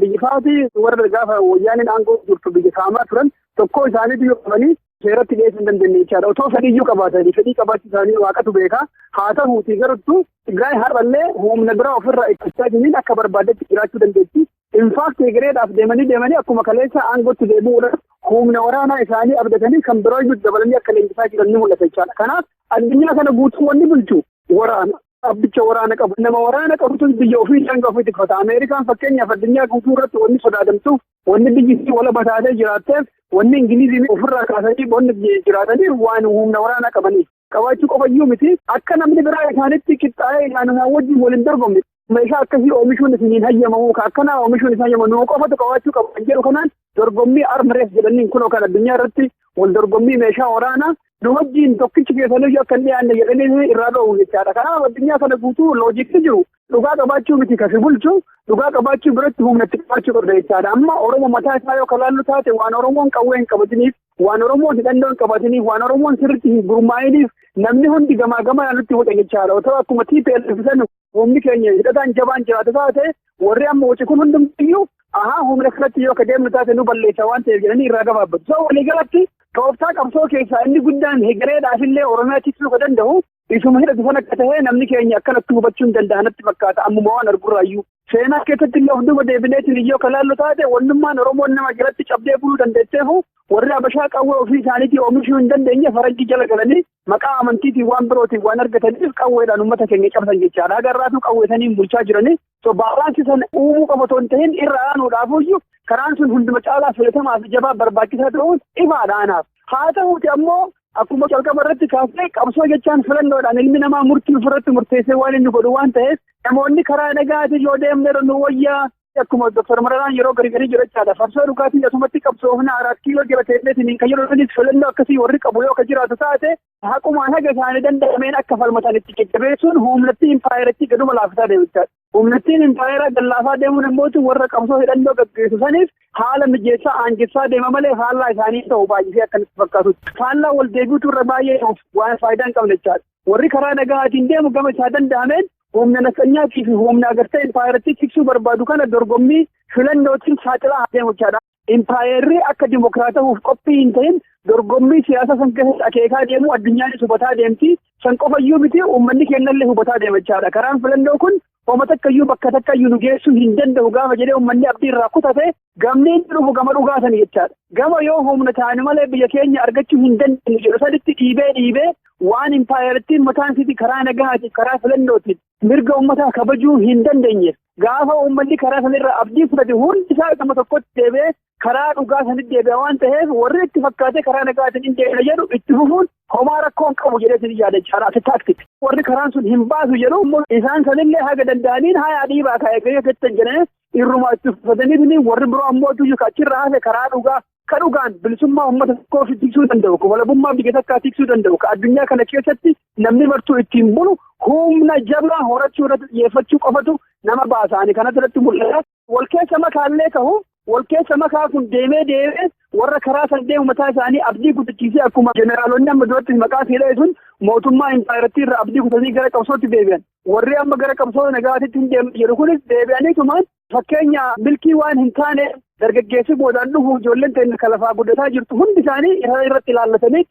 [SPEAKER 2] biyyi faati warra gaafa wayyaaniin aangoo jirtu biyya saamaa turan tokko isaaniitu yoo qabanii seeratti dhiyeessuu hin dandeenye jechaadha. Otoo fedhiyyuu qabaatanii fedhii qabaachuu isaanii waaqatu beeka. Haa ta'uutii garuu Tigraay har'allee humna biraa ofirraa eeggachaa jiraniin akka barbaadetti jiraachuu dandeetti. Infaakti egereedhaaf deemanii akkuma kaleessa aangootti deebi'uudhaan humna waraanaa isaanii abdatanii kan biroo iyyuu dabalanii akka leenjisaa jiran ni mul'ata jechaadha. Kanaaf addunyaa kana guutuu wanni bulchu waraana. Abbicha waraana qabu nama waraana qabutu biyya ofii daangaa ofii tikfata. Ameerikaan fakkeenyaaf addunyaa guutuu irratti wanni sodaadamtuuf wanni biyyi wala bataatee jiraatteef wanni Ingiliiziin ofirraa kaasanii wanni jiraataniif waan humna waraanaa qabaniif. Qabaachuu qofayyuu miti akka namni biraa isaanitti qixxaa'ee isaanuma wajjin waliin dorgomne meeshaa akkasii oomishuun isiniin hayyamamu akkanaa oomishuun isaan hayyamamu qofatu qabaachuu qabu kan jedhu kanaan dorgommii armreef jedhaniin kunoo kan addunyaa irratti wal dorgommii meeshaa waraanaa nu wajjin tokkichi keessanii akka hin dhiyaanne jedhanii irraa dhoowwu jechaadha. Kanaaf addunyaa kana guutuu loojikni jiru dhugaa qabaachuu miti kasi bulchu dhugaa qabaachuu biratti humnatti qabaachuu qabda jechaadha. Amma Oromoo mataa isaa yoo kalaallu taate waan Oromoon qawwee hin qabatiniif waan Oromoon hidhannoo hin qabatiniif waan Oromoon sirriitti hin gurmaa'iniif namni hundi gamaa gamaa nutti hodhe jechaadha. Otoo akkuma TPLF san humni keenya hidhataan jabaan jiraatu taate warri amma wuci kun hundumtiyyuu humna kanatti yoo ka deemnu taate nu balleessa waan ta'eef jedhanii irraa gabaabbatu. So waliigalatti tooftaa qabsoo keessaa inni guddaan hegereedhaafillee Oromiyaa tiksuu ka danda'u isuma hidhatu sana akka ta'e namni keenya akkanatti hubachuu hin danda'anitti fakkaata ammuma waan argurraayyuu. Seenaa keessatti illee of duuba deebineetiin iyyoo ka laallu taate wannummaan Oromoon nama jalatti cabdee buluu dandeesseefu warri Habashaa qawwee ofii isaaniitii oomishuu hin dandeenye faranjii jala galanii maqaa amantiitiin waan birootiin waan argataniif qawweedhaan uummata keenya cabsan jechaadha. Agarraatu qawweesaniin bulchaa jiranii baalaansi sana uumuu qaba otoo hin ta'in irra aanuudhaafuyyuu karaan sun hunduma caalaa filatamaa fi jabaa barbaachisaa ta'uun ifaadhaanaaf. Haa ta'uuti ammoo akkuma calqaba irratti kaasee qabsoo jechaan filannoodhaan ilmi namaa murtii ofirratti murteessee waan inni godhu waan ta'eef namoonni karaa nagaatiin yoo deemne nu wayyaa akkuma Dr. Mararaan yeroo garii jirachaadha. Farsoo dhugaatiin asumatti qabsoofna 4 kiiloo jira ta'eetiin kan yeroo sanis filannoo akkasii warri qabu yoo ka jiraatu taate haqumaan haga isaanii danda'ameen akka falmatan itti jajjabeessuun humnattii impaayeratti gaduma laafisaa deemichaa. Humnattiin impaayeraa gallaafaa deemuun immoo warra qabsoo hidhannoo gaggeessu saniif haala mijeessaa aanjessaa deema malee faallaa isaanii ta'u baay'isee akkanatti fakkaatu. Faallaa wal deebiitu irra baay'ee waan faayidaa hin qabne jechaadha. Warri karaa nagaatiin deemu gama isaa danda'ameen humna naqanyaatii fi humna agartee impaayeratti tiksuu barbaadu kana dorgommii filannootiin saaxilaa deemu jechaadha. Impaayerri akka dimokiraatamuuf qophii hin ta'in dorgommii siyaasa san keessatti akeekaa deemu addunyaanis hubataa deemti. San qofayyuu miti uummanni keenyallee hubataa deema jechaadha. Karaan filannoo kun hooma takkayyuu bakka takkayyuu nu geessuu hin danda'u gaafa jedhee uummanni abdii irraa kutate gamni inni dhufu gama dhugaasanii jechaadha. Gama yoo humna taane malee biyya keenya argachuu hin dandeenye jedhu saditti dhiibee waan impaayerittiin mataan isiitii karaa nagahaatiin karaa filannootiin mirga uummataa kabajuu hin dandeenyeef gaafa uummanni karaa sanirraa abdii fudhate hundi isaa gama tokkotti deebi'ee karaa dhugaa sanitti deebi'a waan ta'eef warri itti fakkaatee karaa nagahaatiin hin deemne jedhu itti fufuun homaa rakkoon qabu jedheetiin yaada jechaadha. Ati taaktik warri karaan sun hin baasu jedhu isaan sanillee haga danda'aniin hayaa dhiibaa kaa'ee jettan jedhanii irrumaa itti uffatanii warri biroo ammoo tuyyuu achirraa hafe karaa dhugaa ka dhugaan bilisummaa uummata tokkoo tiksuu danda'u ka walabummaa biyya takkaa tiksuu danda'u ka addunyaa kana keessatti namni martuu ittiin bulu humna jabaa horachuu irratti xiyyeeffachuu qofatu nama baasaanii kanatti irratti mul'ata. Wal keessa makaallee ta'u wal keessa makaa kun deemee warra karaa san deemu mataa isaanii abdii kutachiisee akkuma jeneraalonni amma duratti maqaa siidhee sun mootummaa impaayeratti irraa abdii kutatanii gara qabsootti deebi'an. Warri amma gara qabsoo nagaatitti hin deemu jedhu kunis deebi'aniitumaan fakkeenya milkii waan hin taane dargaggeessi boodaan dhufu ijoolleen teenya kalafaa guddataa jirtu hundi isaanii irratti ilaallatanii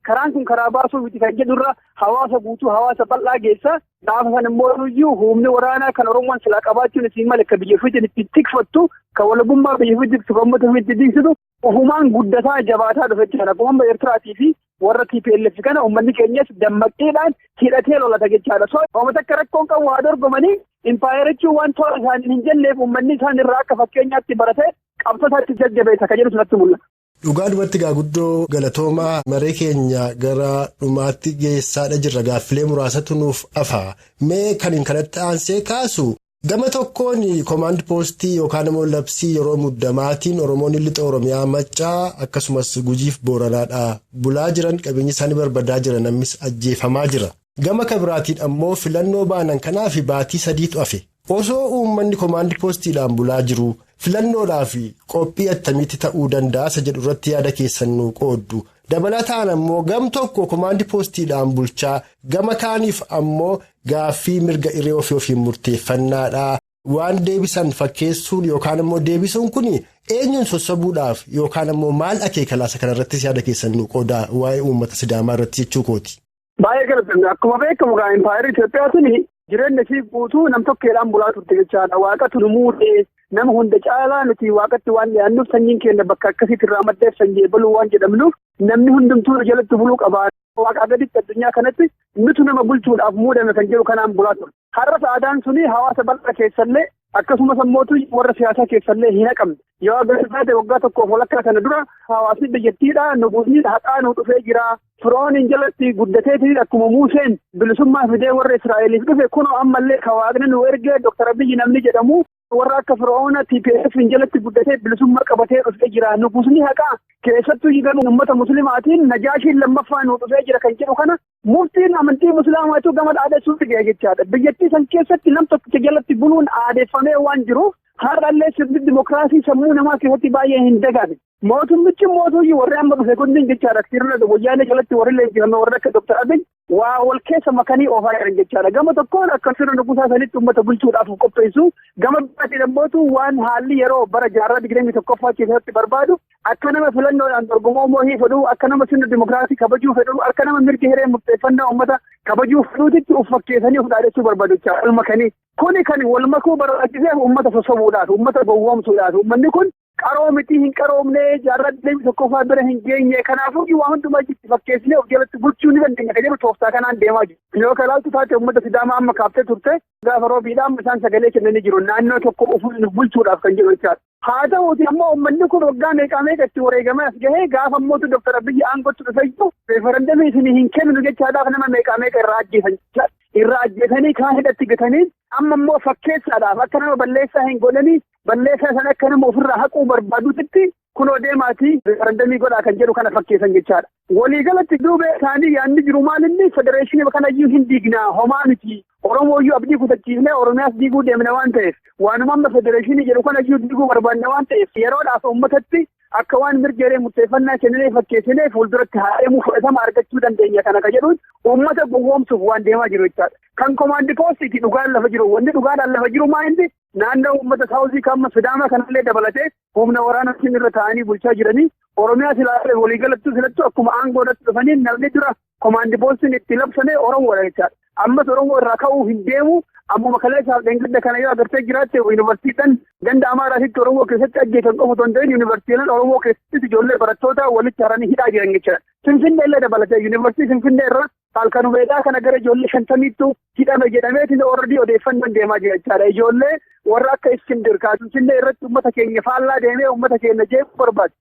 [SPEAKER 2] karaan kun karaa baasuu miti kan jedhurra hawaasa guutuu hawaasa bal'aa geessa gaafa san immoo iyyuu humni waraanaa kan Oromoon silaa qabaachuun isin malee akka biyya ofiitiin itti tikfattu kan walabummaa biyya ofiitti tiksu kan uummata ofiitti tiksitu ofumaan guddataa jabaataa dhufe jechuudha. Akkuma Eertiraatii fi warra TPLF kana uummanni keenyas dammaqeedhaan hidhatee lolata jechaadha. So uummata akka rakkoon qabu haa dorgomanii impaayerichi waan toora isaanii hin jenneef uummanni isaan irraa akka fakkeenyaatti baratee qabsootaatti jajjabeessa kan jedhu sanatti mul'ata.
[SPEAKER 3] Dhugaadhumatti guddoo galatoomaa maree keenya gara dhumaatti geessaadha jirra gaaffilee muraasatu nuuf afaa mee kan kanatti aansee kaasu gama tokkoon koomaand poostii yookaan immoo labsii yeroo muddamaatiin Oromoonni lixa Oromiyaa Maccaa akkasumas Gujiif Booranaadhaa bulaa jiran qabeenyi isaanii barbadaa jiran namnis ajjeefamaa jira gama kabiraatiin ammoo filannoo baanan kanaaf baatii 3tu hafe osoo uummanni koomaand poostiidhaan bulaa jiru. Filannoodhaaf qophii attamitti ta'uu danda'a jedhu irratti yaada keessan nu qooddu dabalataan ammoo gam tokko koomaand poostiidhaan bulchaa gama kaaniif ammoo gaaffii mirga irree ofii murteeffannaadhaa waan deebisan fakkeessuun yookaan ammoo deebisuun kun eenyuun sossobuudhaaf yookaan ammoo maal akeekalaasa kanarrattis yaada keessan nu qoodaa waa'ee uummata Sidaamaa irratti jechuu kooti.
[SPEAKER 2] Baay'ee galatoomaa akkuma beekamu Impaayera Itoophiyaa jireenya ishii guutuu nam tokkeedhaan bulaa turte jechaadha waaqatu nu muudee nama hunda caalaa nuti waaqatti waan dhiyaannuuf sanyiin keenya bakka akkasiitti irraa maddeef sanyii baluu waan jedhamnuuf namni hundumtuu jalatti buluu qabaa waaqa gaditti addunyaa kanatti nutu nama bulchuudhaaf muudame kan jedhu kanaan bulaa ture har'as aadaan suni hawaasa bal'aa keessallee akkasumas ammootu warra siyaasaa keessallee hin haqamne yoo agarsiisaa waggaa tokkoof walakkaa kana dura hawaasni biyyattiidhaa nuguusni haqaa nu dhufee jira. Firooniin jalatti guddateetiin akkuma Muuseen bilisummaa fidee warra Israa'eliif dhufe kunoo ammallee ka waaqni nu ergee Dr. Abiyyi namni jedhamu warra akka Firoona TPF jalatti guddatee bilisummaa qabatee dhufee jira. Nuguusni haqaa keessattuu gama uummata muslimaatiin Najaashiin lammaffaa nu dhufee jira kan jedhu kana muftiin amantii musliimaatu gama dhaadessuutti ga'e jechaadha. Biyyattii san keessatti nam tokkicha jalatti buluun aadeffamee waan jiruuf har'allee sirni dimokiraasii sammuu namaa keessatti baay'ee hin dagaagne. Mootummichi mootummaa warri amma dhufe kunniin jechaadha. Sirna wayyaanee jalatti warri leenjifame warra akka Dr. Abiyyi waa wal keessa makanii oofaa jiran jechaadha. Gama tokkoon akka sirna nugusaa sanitti uummata bulchuudhaaf qopheessu. Gama biraatiin ammoo waan haalli yeroo bara jaarraa 21ffaa keessatti barbaadu akka nama filannoodhaan dorgomoo moohii fedhu akka nama sirna dimokiraasii kabajuu fedhu akka nama mirga hiree murteeffannaa uummata kabajuu fedhuutti uf fakkeessanii uf dhaadhessuu barbaadu jechaadha. Wal makanii kuni kan wal makuu barbaachisee uummata sossobuudhaaf uummata gowwoomsuudhaaf uummanni kun. Qaroo miti hin qaroomne jaarraa 21ffaa bira hin geenye kanaafuu waa hundumaa jitti fakkeessinee of jalatti bulchuu ni dandeenya kan jedhu tooftaa kanaan deemaa jiru. Yoo kalaaltu taate uummata Sidaamaa amma kaaftee turte gaafa roobiidhaan isaan sagalee kennanii jiru naannoo tokko ofuun bulchuudhaaf kan jedhu jechaadha. Haa ta'uuti ammoo uummanni kun waggaa meeqaa itti wareegamee as gahee gaafa ammootu Dr. Abiyyi aangootti dhufee jiru reeferendamii isin hin kenninu jechaadhaaf nama meeqaa irraa ajjeesan jechaadha. Irraa ajjeesanii kaan hidhatti gatanii amma immoo fakkeessaadhaaf akka nama balleessaa hin godhanii balleessaa sana akka nama ofirraa haquu barbaadutti kunoo deemaatii referendamii godhaa kan jedhu kana fakkeessan jechaadha. Waliigalatti duubee isaanii yaadni jiru maalinni federeeshinii kanayyuu hin diignaa homaa miti. Oromooyyuu abdii kutachiifnee Oromiyaas diiguu deemna waan ta'eef waanuma amma federeeshinii jedhu kanayyuu diiguu barbaadna waan ta'eef yeroodhaaf uummatatti akka waan mirga hiree murteeffannaa kennee fakkeessinee fuulduratti haadhemuu fudhatama argachuu dandeenya kana ka jedhuun uummata gowwoomsuuf waan deemaa jiru jechaadha. Kan koomaandi poostiiti dhugaan lafa jiru wanni dhugaadhaan lafa jiru maa inni naannoo uummata saawuzii kamma Sidaamaa kanallee dabalatee humna waraanaa irra ta'anii bulchaa jiranii Oromiyaa silaalee waliigalattuu filattu akkuma aangoodatti dhufanii namni dura koomaandi poostiin itti labsame Oromoodha jechaadha. Ammas Oromoo irraa ka'uu hin deemu ammuma kaleessaaf dheengadda kana yoo agartee jiraatte yuunivarsiitiin ganda Amaaraatitti Oromoo keessatti ajjeesan qofa osoo hin ta'in yuunivarsiitiin Oromoo keessatti ijoollee barattoota walitti haranii hidhaa jiran jechuudha. Finfinnee illee dabalatee yuunivarsiitii Finfinnee irra halkanumeedhaa kana gara ijoollee 50 hidhame jedhameetiin ooradii odeeffannoon deemaa jira jechaadha. Ijoollee warra akka Iskindir Finfinnee irratti uummata keenya faallaa deemee uummata keenya jeequu barbaadu.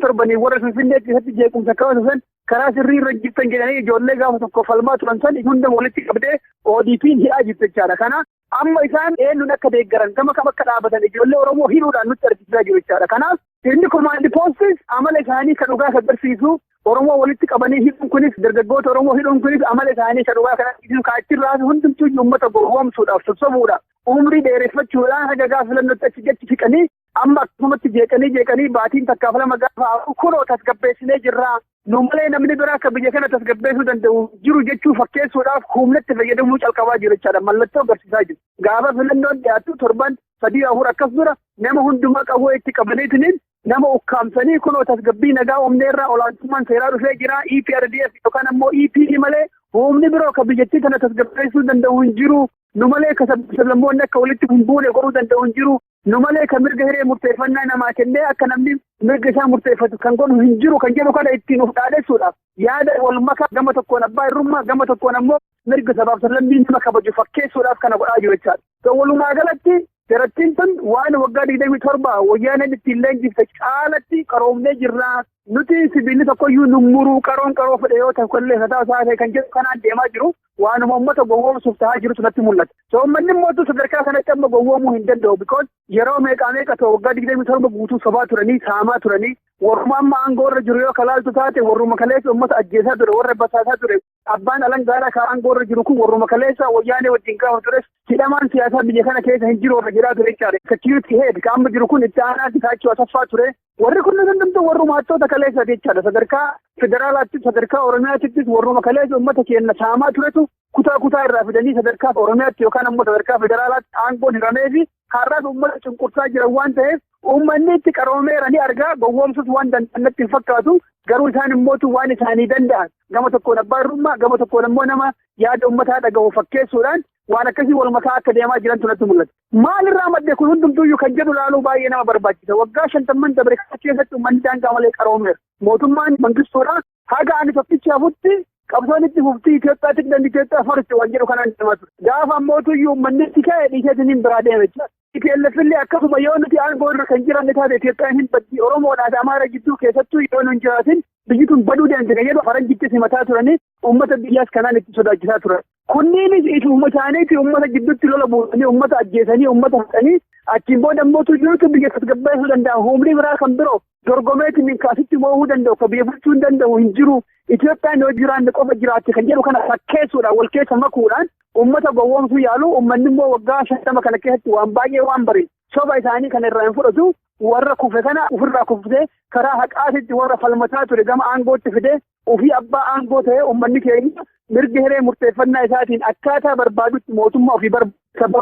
[SPEAKER 2] Torbanii warra Finfinnee keessatti jeequmsa kaawwatan karaa sirrii irra jirtan jedhanii ijoollee gaafa tokko falmaa turan san hunda walitti qabdee ODP'n hidhaa jirtu jechaadha. Kana amma isaan eenyuun akka deeggaran gama kam akka dhaabatan ijoollee Oromoo hidhuudhaan nutti argisiisaa jiru jechaadha. Kanaaf inni koomaandi poostis amala isaanii kan dhugaa agarsiisu Oromoo walitti qabanii hidhuun kunis dargaggoota Oromoo hidhuun kunis amala isaanii kan dhugaa kan agarsiisu kaachirraa hundumtuu uummata gowwoomsuudhaaf sossobuudhaaf umrii dheereffachuudhaan haga gaafa filannootti achi jechi siqanii amma akkasumatti jeeqanii baatiin takkaafalama gaafa kunoo tasgabbeessinee jirraa. Nu malee namni biraa akka biyya kana tasgabbeessuu danda'u jiru jechuu fakkeessuudhaaf humnatti fayyadamuu calqabaa jiru jechaadha. Mallattoo agarsiisaa jiru. Gaafa filannoon dhiyaatu 7-3-4 akkas dura nama hundumaa qabuu itti qabaniitiin nama ukkaamsanii kunoo tasgabbii nagaa humneerraa olaantummaan seeraa dhufee jira. EPRDF yookaan ammoo EPD malee humni biroo akka biyyattii kana tasgabbeessuu danda'u hin jiru. Nu malee akka sablammoonni akka walitti hin buune godhuu danda'u hin jiru. Nu malee kan mirga hiree murteeffannaa namaa kennee akka namni mirga isaa murteeffatu kan godhu hin jiru kan jedhu kana ittiin of dhaadheessuudhaaf yaada wal makaa gama tokkoon abbaa irrummaa gama tokkoon ammoo mirga sabaaf sablammii nama kabaju fakkeessuudhaaf kana godhaa jiru jechaadha. Walumaa galatti jarattiin tun waan waggaa 27 wayyaaneen ittiin leenjifte caalatti qaroomnee jirraa nuti sibiilli tokkoyyuu nummuruu qaroo fedhe yoo ta'u kollee sataa kan jedhu kanaan deemaa jiru waanuma uummata gowwoomsuuf ta'aa jirutu natti mul'ata. So uummanni immoo sadarkaa kanatti amma gowwoomuu hin danda'u because yeroo meeqa ta'u waggaa 27 guutuu sobaa turanii saamaa turanii warruma amma aangoo irra jiru yoo kalaaltu taate warruma kaleessa uummata ajjeesaa ture warra basaasaa ture abbaan alangaadhaa kan aangoo irra jiru kun warruma kaleessa wayyaanee wajjin gaafa tures hidhamaan siyaasaa biyya kana keessa hin jiru warra jiraa ture jechaadha. Security head kan amma jiru kun itti aanaa Getaachoo Asaffaa ture warri kun hundumtuu warruma hattoota kaleessa jechaadha. Sadarkaa federaalaatti sadarkaa Oromiyaattis warruma kaleessa uummata keenya saamaa turetu kutaa irraa fidanii sadarkaa Oromiyaatti yookaan ammoo sadarkaa federaalaatti aangoon hiramee fi har'aas uummata cunqursaa jiran waan ta'eef uummanni itti qaroomeera ni argaa gowwoomsus waan danda'anitti hin fakkaatu garuu isaan immootu waan isaanii danda'an gama tokkoon abbaa irrummaa gama tokkoon ammoo nama yaada uummataa dhaga'u fakkeessuudhaan waan akkasii wal makaa akka deemaa jirantu natti mul'ata. Maalirraa madde kun hundumtuuyyuu kan jedhu laaluu baay'ee nama barbaachisa. Waggaa 50 dabre keessatti uummanni daangaa malee qaroomeera. Mootummaan mangistoodhaa haga ani tokkichi hafutti qabsoon itti fuftii Itoophiyaatti dandi Itoophiyaa farsi waan jedhu kanaan deemaa ture. Gaafa ammootuyyuu uummanni itti ka'e dhiiseetiin biraa deeme jechuudha. Ipellefillee akkasuma yoo nuti aangoo irra kan jiran taate Itoophiyaan hin baddi Oromoodhaa fi Amaara gidduu keessattuu yoo nu hin jiraatin biyyi tun baduu deemte kan jedhu faranjittis himataa turanii uummata biyyaas kanaan itti sodaachisaa turan. Kunniinis ituma isaaniitti uummata gidduutti lola buusanii uummata ajjeesanii uummata haqanii achiin booda ammootuyyuutu biyya tasgabbeessuu danda'a. Humni biraa kan biroo dorgomeetiin kaasitti moo'uu danda'u kan biyya bulchuu hin danda'u hin jiru. Itoophiyaan yoo jiraanne qofa jiraatte kan jedhu kana fakkeessuudhaan wal keessa makuudhaan uummata gowwoomsuu yaalu uummanni immoo waggaa 50 kana keessatti waan baay'ee waan bareedu soba isaanii kana irraa hin fudhatu warra kufe kana ofirraa kufte karaa haqaatitti warra falmataa ture gama aangootti fide ofii abbaa aangoo ta'e uummanni keenya mirga hiree murteeffannaa isaatiin akkaataa barbaadutti mootummaa ofii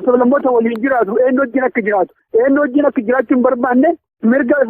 [SPEAKER 2] sablammoota waliin jiraatu eenyu wajjin akka jiraachuu hin barbaanne mirga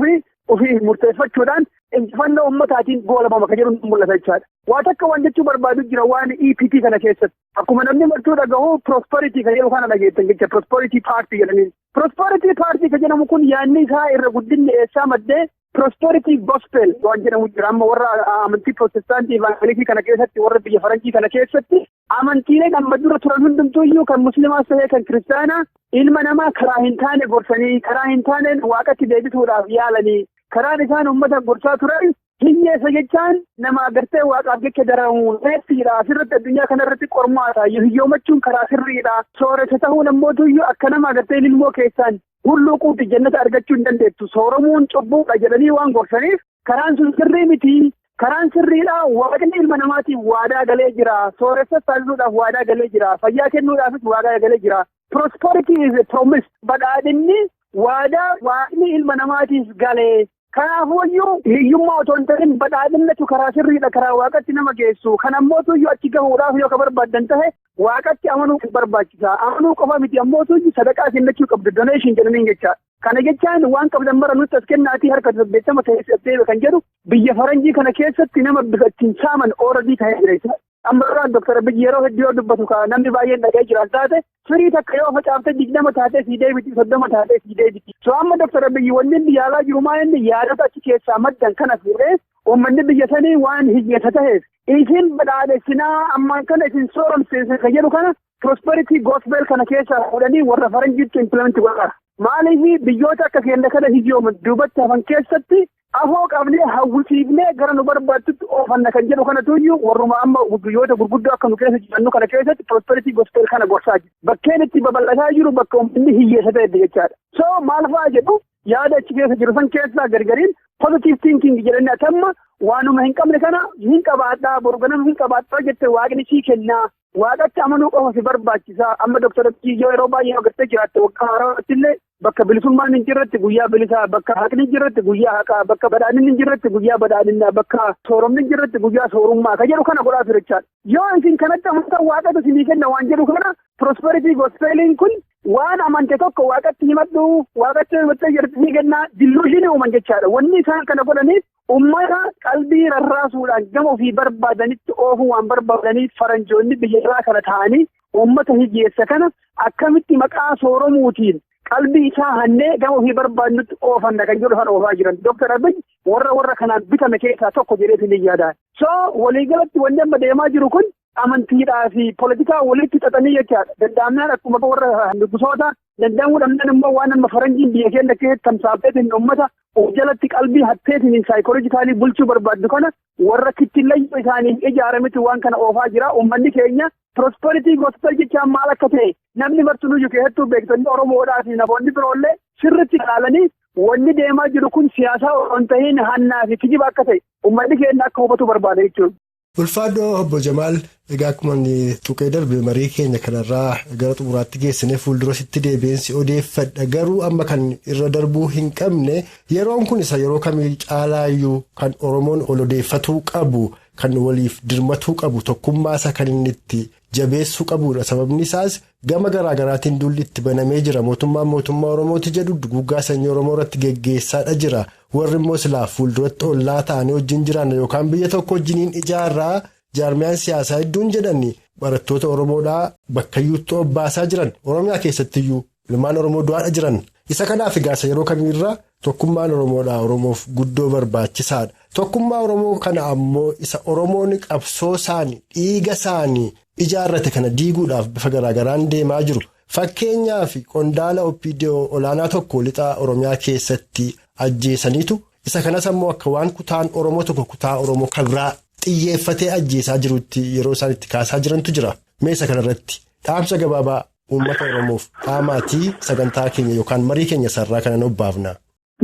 [SPEAKER 2] ofii murteeffachuudhaan injifannoo ummataatiin goolabama kan jedhu mul'ata jechaadha. Waan akka waan jechuu barbaadu jira waan EPP kana keessatti. Akkuma namni martuu dhagahu prosperity kan jedhu kana dhageettan jecha prosperity party jedhaniin. Prosperity party kan jedhamu kun yaadni isaa irra guddinni eessaa maddee prosperity gospel waan jedhamu jira. Amma warra amantii protestaantii evangelikii kana keessatti warra biyya faranjii kana keessatti amantiileen amma dura turan hundumtuuyyuu kan musliimaas ta'ee kan kiristaanaa ilma namaa karaa hin taane gorsanii karaa hin taaneen waaqatti deebisuudhaaf yaalanii karaan isaan uummata gorsaa turan hiyyeessa jechaan nama agartee waaqaaf jecha daramuun reeffiidha asirratti addunyaa kanarratti qormaata hiyyoomachuun karaa sirriidha sooressa ta'uun ammootuyyuu akka nama agartee ilmoo keessaan hulluuquuti jannata argachuu hin dandeettu sooromuun cubbuudha jedhanii waan gorsaniif karaan sun sirrii miti karaan sirriidha waaqni ilma namaatiif waadaa galee jira sooressa taasisuudhaaf waadaa galee jira fayyaa kennuudhaafis waadaa galee jira prosperity is a promise badhaadhinni waadaa waaqni ilma namaatiif galee Kanaafuu hiyyummaa otoo hin ta'in badhaadhinnatu karaa sirriidha karaa waaqatti nama geessu. Kan ammootuyyuu achi gahuudhaaf yoo ka barbaaddan tahe waaqatti amanuu barbaachisa. Amanuu qofa miti ammootuyyuu sadaqaa kennachuu qabdu donation jedhaniin jecha. Kana jechaan waan qabdan mara nutti as kennaatii harka 80 ta'e kan jedhu biyya faranjii kana keessatti nama bifa ittiin saaman ooradii ta'ee jira jechuudha. Amma irraa Dr. Abiyyi yeroo hedduu yoo dubbatu namni baay'een dhaga'ee jiran taate firii takka yoo facaafte 20 taatee sii deebiti 30 taatee sii deebiti. So amma Dr. Abiyyi wanni inni yaalaa jiru maa inni yaadota achi keessaa maddan kana fuudhee uummanni biyya sanii waan hiyyeessa ta'eef isin badhaadhessinaa ammaan kana isin sooromseessa kan jedhu kana prosperity gospel kana keessaa fuudhanii warra faranjiitti implement godhara. Maaliif biyyoota akka keenya kana hiyyooman duubatti hafan keessatti afoo qabnee hawwisiifnee gara nu barbaaddutti oofanna kan jedhu kanatuyyuu warruma amma biyyoota gurguddoo akka nu keessa jirannu kana keessatti prosperity gospel kana gorsaa jiru. Bakkeen itti babal'ataa jiru bakka uummanni hiyyeessa ta'e jechaadha. So maal fa'aa jedhu yaada achi keessa jiru san keessaa gargariin positive thinking jedhanii atamma waanuma hin qabne kana hin qabaadhaa borganama hin qabaadhaa jettee waaqni sii kennaa. Waaqatti amanuu qofa si barbaachisa. Amma Dr. Abiyyi yeroo baay'ee agartee jiraatte waggaa haaraatti illee bakka bilisummaan hin jirretti guyyaa bilisaa, bakka haqni hin jirretti guyyaa haqaa, bakka badhaadhinni hin jirretti guyyaa badhaadhinnaa, bakka sooromni hin jirretti guyyaa soorummaa kan jedhu kana godhaa ture jechaadha. Yoo isin kanatti amantan waaqatu isinii kenna waan jedhu kana prosperity gospeliin kun waan amante tokko waaqatti himadhu waaqatti himattee jirti ni kennaa dilluushinii uuman jechaadha. Wanni isaan kana godhaniif ummata qalbii rarraasuudhaan gama ofii barbaadanitti oofuu waan barbaadaniif faranjoonni biyya irraa kana ta'anii ummata hiyyeessa kana akkamitti maqaa sooromuutiin qalbii isaa hannee gama ofii barbaadnutti oofanna kan jedhu kan oofaa jiran. Dr. Abiyyi warra kanaan bitame keessaa tokko jedheetiin hin yaadaan. So waliigalatti wanni amma deemaa jiru kun amantiidhaa fi poolitikaa walitti xaxanii jechaadha. Danda'amnaan akkuma warra nugusoota danda'amuu dhabnaan immoo waan amma faranjiin biyya keenya keessatti tamsaafeetiin uummata jalatti qalbii hatteetiin saayikoolojikaalii bulchuu barbaaddu kana warra kittillayyoo isaaniif ijaarametti waan kana oofaa jira. Uummanni keenya prosperity gospel jechaan maal akka ta'e namni martunuyyuu keessattuu beektonni Oromoodhaa fi namoonni biroollee sirriitti ilaalanii wanni deemaa jiru kun siyaasaa osoo ta'in hannaa fi kijiba akka ta'e uummanni keenya akka hubatu barbaada jechuudha.
[SPEAKER 3] Ulfaadhoo obbo Jamaal egaa akkuma tuqee darbe marii keenya kanarraa gara xumuraatti geessinee fuuldurasitti deebiinsi odeeffadha garuu amma kan irra darbuu hin qabne yeroon kun isa yeroo kamii caalaayyuu kan Oromoon ol odeeffatuu qabu kan waliif dirmatuu qabu tokkummaasaa kan inni itti jabeessuu qabudha. Sababni isaas gama garaagaraatiin dulli itti banamee jira. Mootummaa Oromooti jedhu duguuggaa sanyii Oromoo irratti geggeessaadha jira. Warri immoo silaa fuulduratti ollaa ta'anii wajjin jiran yookaan biyya tokko wajjiniin ijaarraa jaarmiyaan siyaasaa hedduun jedhani barattoota Oromoodhaa bakkayyuutti obbaasaa jiran Oromiyaa keessattiyyuu ilmaan Oromoo du'aadha jiran. Isa kanaaf egaasa yeroo kamiirraa tokkummaan Oromoodhaa Oromoof guddoo barbaachisaadha. Tokkummaa Oromoo kana ammoo isa Oromoon qabsoo isaanii dhiiga isaanii ijaarrate kana diiguudhaaf bifa garaagaraan deemaa jiru. Fakkeenyaaf qondaala OPDO olaanaa tokko lixaa Oromiyaa keessatti ajjeesaniitu isa kanas ammoo akka waan kutaan Oromoo tokko kutaa Oromoo kan biraa xiyyeeffatee ajjeesaa jirutti yeroo isaan itti kaasaa jirantu jira. Meeshaa kanarratti dhaamsa gabaabaa uummata Oromoof dhaamaatii sagantaa keenya yookaan marii keenya sarraa kanan obbaafna.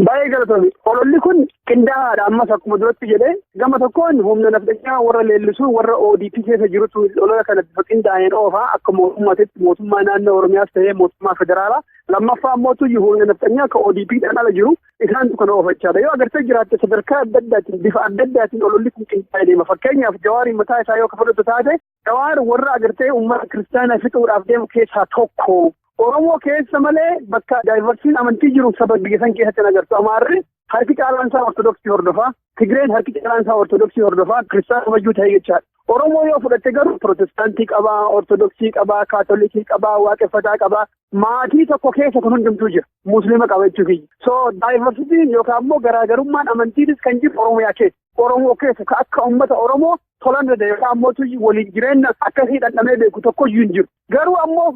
[SPEAKER 2] Baay'ee galatoomi. Ololli kun qindaa'aadha ammas akkuma duratti jedhee gama tokkoon humna naftanyaa warra leellisuu warra ODP keessa jirutu olola kana bifa qindaa'een oofaa akka mootummaatti mootummaa naannoo Oromiyaas ta'ee mootummaa federaalaa lammaffaa ammoo humna naftanyaa akka ODPdhaan ala jiru isaantu kana oofachaadha. Yoo agartee jiraatte sadarkaa adda addaatiin bifa adda addaatiin ololli kun qindaa'ee deema. Fakkeenyaaf Jawaariin mataa isaa yoo fudhatu taate Jawaar warra agartee uummata kiristaanaa fixuudhaaf deemu keessaa tokko. Oromoo keessa malee bakka daayivarsiin amantii jiru saba biyya san keessatti agartu. Amaarri harki caalaan isaa ortodoksii hordofaa, Tigreen harki caalaan isaa ortodoksii hordofaa, Kiristaana kabajuu ta'e jechaadha. Oromoo yoo fudhatte garuu Protestaantii qabaa, Ortodoksii qabaa, Kaatolikii qabaa, Waaqeffataa qabaa, maatii tokko keessa kun hundumtuu jira. Musliima qaba jechuufi. So daayivarsiitiin yookaan immoo garaagarummaan amantiinis kan jiru Oromiyaa keessa. Oromoo keessa akka uummata Oromoo tolan yookaan ammoo waliin jireenya akkasii dhandhamee beeku tokkoyyuu hin jiru. Garuu ammoo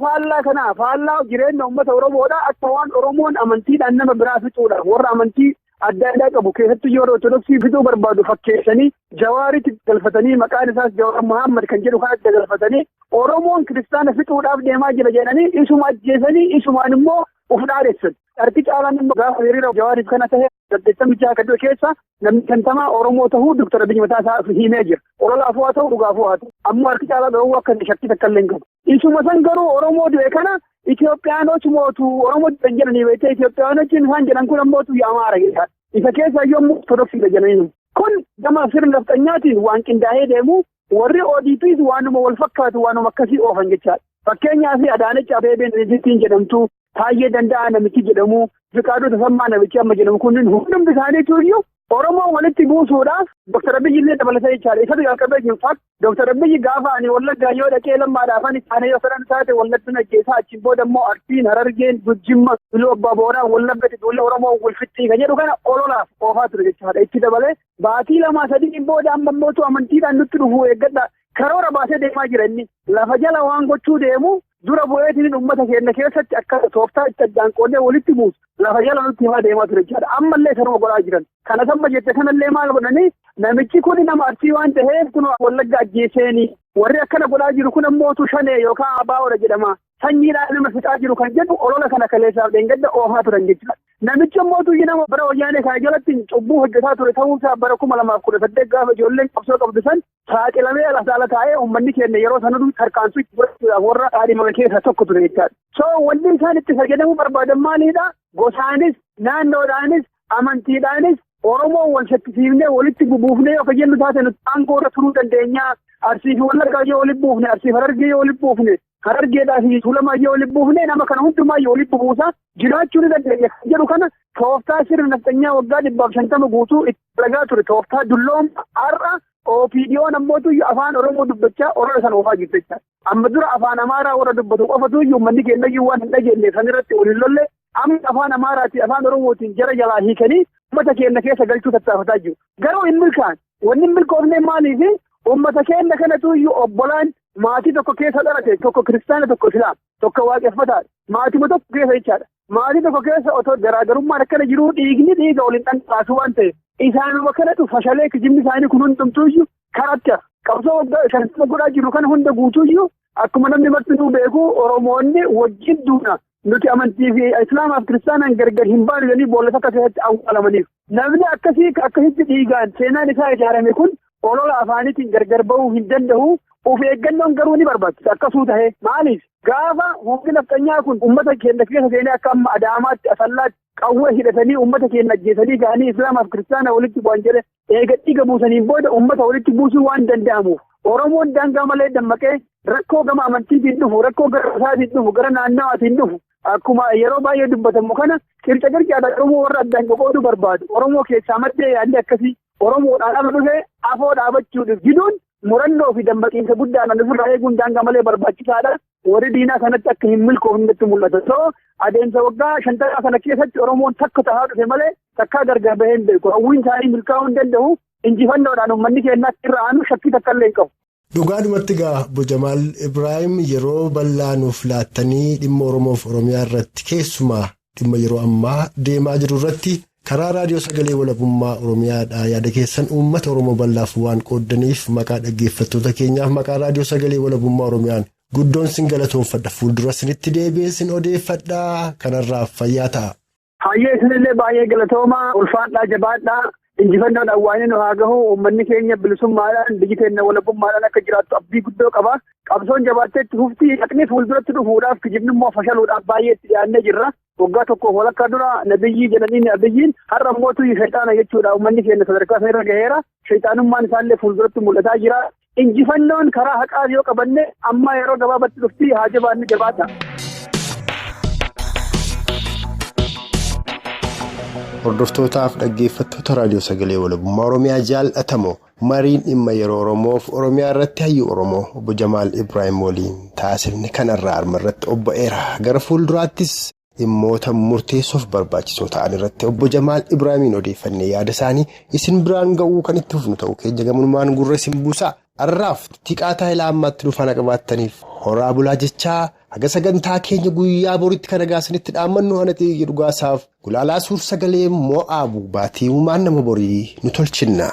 [SPEAKER 2] faallaa jireenya uummata Oromoodhaa akka waan Oromoon amantiidhaan nama biraa fixuudhaaf warra amantii adda addaa qabu keessattuu yoo ortodoksii fixuu barbaadu fakkeessanii Jawaaritti galfatanii maqaan isaas Jawaar Muhammad kan jedhu kanatti galfatanii Oromoon kiristaana fixuudhaaf deemaa jira jedhanii isuma ajjeesanii isumaan immoo uf dhaadessan. Harki caalaan immoo gaafa hiriira Jawaariif kana ta'e saddeettamicha kadhuu keessa namni shantamaa Oromoo ta'uu Dr. Abiyyi mataa isaa himee jira. Ololaafuu haa ta'u dhugaafuu haa ta'u. Ammoo harki caalaa dhoowwuu akka shakkii takka illee hin qabu. Isuma san garuu Oromoo du'e kana Itoophiyaanota mootu Oromoo kan jedhanii beekte Itoophiyaanotiin isaan jedhan kun ammoo Amaara jedha. Isa keessa yommuu ortodoksiidha jedhanii. Kun gama sirna nafxanyaatiin waan qindaa'ee deemu warri ODPs waanuma wal fakkaatu waanuma akkasii oofan jechaadha. Fakkeenyaaf Adaanech Abeebeen Ejittiin jedhamtu Taayyee Danda'aa namichi jedhamu Fiqaaduu Tasammaa namichi amma jedhamu kunniin hundumti isaaniitu iyyuu Oromoo walitti buusuudhaaf Dr. Abiyyi illee dabalatee jechaadha. Isa jalqabee jinfaat Dr. Abiyyi gaafa ani Wallaggaa yoo dhaqee lammaadhaaf ani isaanii yoo sadan taate Wallaggaan ajjeesaa achiin booda immoo Arsiin Harargeen Gujimma Iluu Abbaa Booraa Wallaggatti duula Oromoo walfixxii kan jedhu kana ololaaf oofaa ture jechaadha. Itti dabalee baatii 2-3 booda amma mootu amantiidhaan nutti dhufu eeggadha. Karoora baasee deemaa jira inni lafa jala waan gochuu deemu dura bu'eetiin uummata keenya keessatti akka tooftaa itti addaan qoodee walitti buusu lafa jala nutti himaa deemaa ture jechaadha. Ammallee kanuma godhaa jiran. Kana samma jette kanallee maal godhanii namichi kun nama Arsii waan ta'eef kun Wallagga ajjeeseenii warri akkana godhaa jiru kun ammootu Shanee yookaan Abaa'oodha jedhama. Sanyiidhaan nama fixaa jiru kan jedhu olola kana kaleessaaf dheengadda oofaa turan jechuudha. Namichi ammootu nama bara wayyaanee kana jalatti cubbuu hojjetaa ture ta'uusaa bara 2018 gaafa ijoolleen qabsoo qabdu san saaxilamee alasaala taa'ee uummanni keenya yeroo sanaduu tarkaansu itti godhachuudhaaf warra dhaadhimame keessaa tokko ture jechaadha. So wanni isaan itti fayyadamuu barbaadan maalidha? Gosaanis, naannoodhaanis, amantiidhaanis Oromoo wal shakkisiifnee walitti bubuufnee yoo fayyadnu taate nuti aangoo irra turuu dandeenya. Arsii fi Wallaggaa yoo walitti buufne, Arsii fi Harargee yoo walitti buufne, Harargeedhaa fi Tuulamaa yoo walitti buufne nama kana hundumaa yoo walitti buusa jiraachuu ni dandeenya. Jedhu kana tooftaa sirna nafxanyaa waggaa 150 guutuu itti dalagaa ture tooftaa dulloomsa har'a OPDO'n ammootu afaan Oromoo dubbachaa orola sana oofaa jirti jechuudha. Amma dura afaan Amaaraa warra dubbatu qofatu iyyuu uummanni keenya iyyuu waan hin dhageenye sanirratti waliin lolle amma afaan Amaaraatii afaan Oromootiin jara jalaa hiikanii uummata keenya keessa galchuu tattaafataa jiru. Garuu hin milkaan wanni hin milkoofne maaliifi uummata keenya kanatu iyyuu obbolaan maatii tokko keessa dhalate tokko kiristaana tokko islaama tokko waaqeffataadha. Maatii tokko keessa jechaadha. Maatii tokko keessa otoo garaagarummaan akkana jiruu dhiigni dhiiga waliin dhangalaasu waan ta'eef isaanuma kanatu fashalee kijibni isaanii kun hundumtuuyyuu karatti qabsoo kan godhaa jiru kana hunda guutuuyyuu akkuma namni martinuu beeku Oromoonni wajjin duuna nuti amantii fi Islaamaaf Kiristaanaan gargar hin baanu jedhanii boolla akka keessatti awwaalamaniif namni akkasitti dhiigaan seenaan isaa ijaarame kun olola afaaniitiin gargar bahuu hin danda'u. Of eeggannoon garuu ni barbaachisa akkasuu ta'ee maaliif gaafa humni naftanyaa kun uummata keenya keessa seenee akka amma Adaamaatti Asallaatti qawwee hidhatanii uummata keenya ajjeesanii ga'anii Islaamaaf Kiristaana walitti bu'an jedhe eega dhiiga buusaniin booda uummata walitti buusuu waan danda'amuuf Oromoon daangaa malee dammaqee rakkoo gama amantiitiin dhufu rakkoo gara isaatiin dhufu gara naannawaatiin dhufu akkuma yeroo baay'ee dubbatamu kana qircaadhaan Oromoo warra addaan qoqqooduu barbaadu Oromoo keessaa maddee yaadni akkasii Oromoodhaan ala dhufee afoo dhaabachuudhaaf jiduun. Murannoo fi dammaqiinsa guddaan ofirraa eeguun daangaa malee barbaachisaadha. Warri diinaa kanatti akka hin milkoofnetti mul'ata. So adeemsa waggaa 50 kana keessatti Oromoon takka tahaa dhufe malee takkaa gargar bahee hin beeku. Hawwiin isaanii milkaa'uu hin danda'u. Injifannoodhaan uummanni keenya irra aanu shakkii takka illee hin qabu.
[SPEAKER 3] Dhugaadhumatti egaa Obbo Jamaal Ibrahim yeroo bal'aa nuuf laattanii dhimma Oromoof Oromiyaa irratti keessumaa dhimma yeroo ammaa deemaa jiru irratti. Karaa raadiyoo sagalee walabummaa Oromiyaadhaa yaada keessan uummata Oromoo bal'aaf waan qooddaniif maqaa dhaggeeffattoota keenyaaf maqaa raadiyoo sagalee walabummaa Oromiyaan guddoon sin galatoonfadha fuuldura sinitti deebi'ee sin odeeffadhaa kanarraaf fayyaa ta'a.
[SPEAKER 2] Hayyee isinillee baay'ee galatoomaa ulfaadhaa jabaadhaa injifannoodhaan waan nu haa gahu uummanni keenya bilisummaadhaan biyyi keenya walabummaadhaan akka jiraattu abdii guddoo qaba. Qabsoon jabaatteetti huftii haqni fuulduratti dhufuudhaaf kijibni immoo fashaluudhaaf baay'ee itti dhiyaannee jirra. Waggaa tokkoof walakkaa dura nabiyyi jedhanii nabiyyiin har'a mootuu shayxaana jechuudha uummanni keenya sadarkaa sana irra gaheera shayxaanummaan isaallee fuulduratti mul'ataa jira injifannoon karaa haqaa yoo qabanne amma yeroo gabaabatti dhuftii haa jabaannu jabaata.
[SPEAKER 3] Hordoftootaaf dhaggeeffattoota raadiyoo sagalee walabummaa Oromiyaa jaallatamoo mariin dhimma yeroo Oromoof Oromiyaa irratti hayyuu Oromoo Obbo Jamaal Ibrahim waliin taasifne kanarraa arma irratti obba'eera gara fuulduraattis. Dhimmoota murteessoof barbaachisoo ta'an irratti Obbo Jamaal Ibraahimiin odeeffannee yaada isaanii isin biraan ga'uu kan itti fufnu ta'u keenya gamumaan gurra isin buusaa har'aaf tiqaa taayilaa ammaatti dhufana qabaattaniif horaa bulaa jechaa haga sagantaa keenya guyyaa boritti kan agaasanitti dhaammannu hana ta'e dhugaasaaf gulaalaa suur sagalee mo'aabu baatii uumaan nama borii nu tolchinna.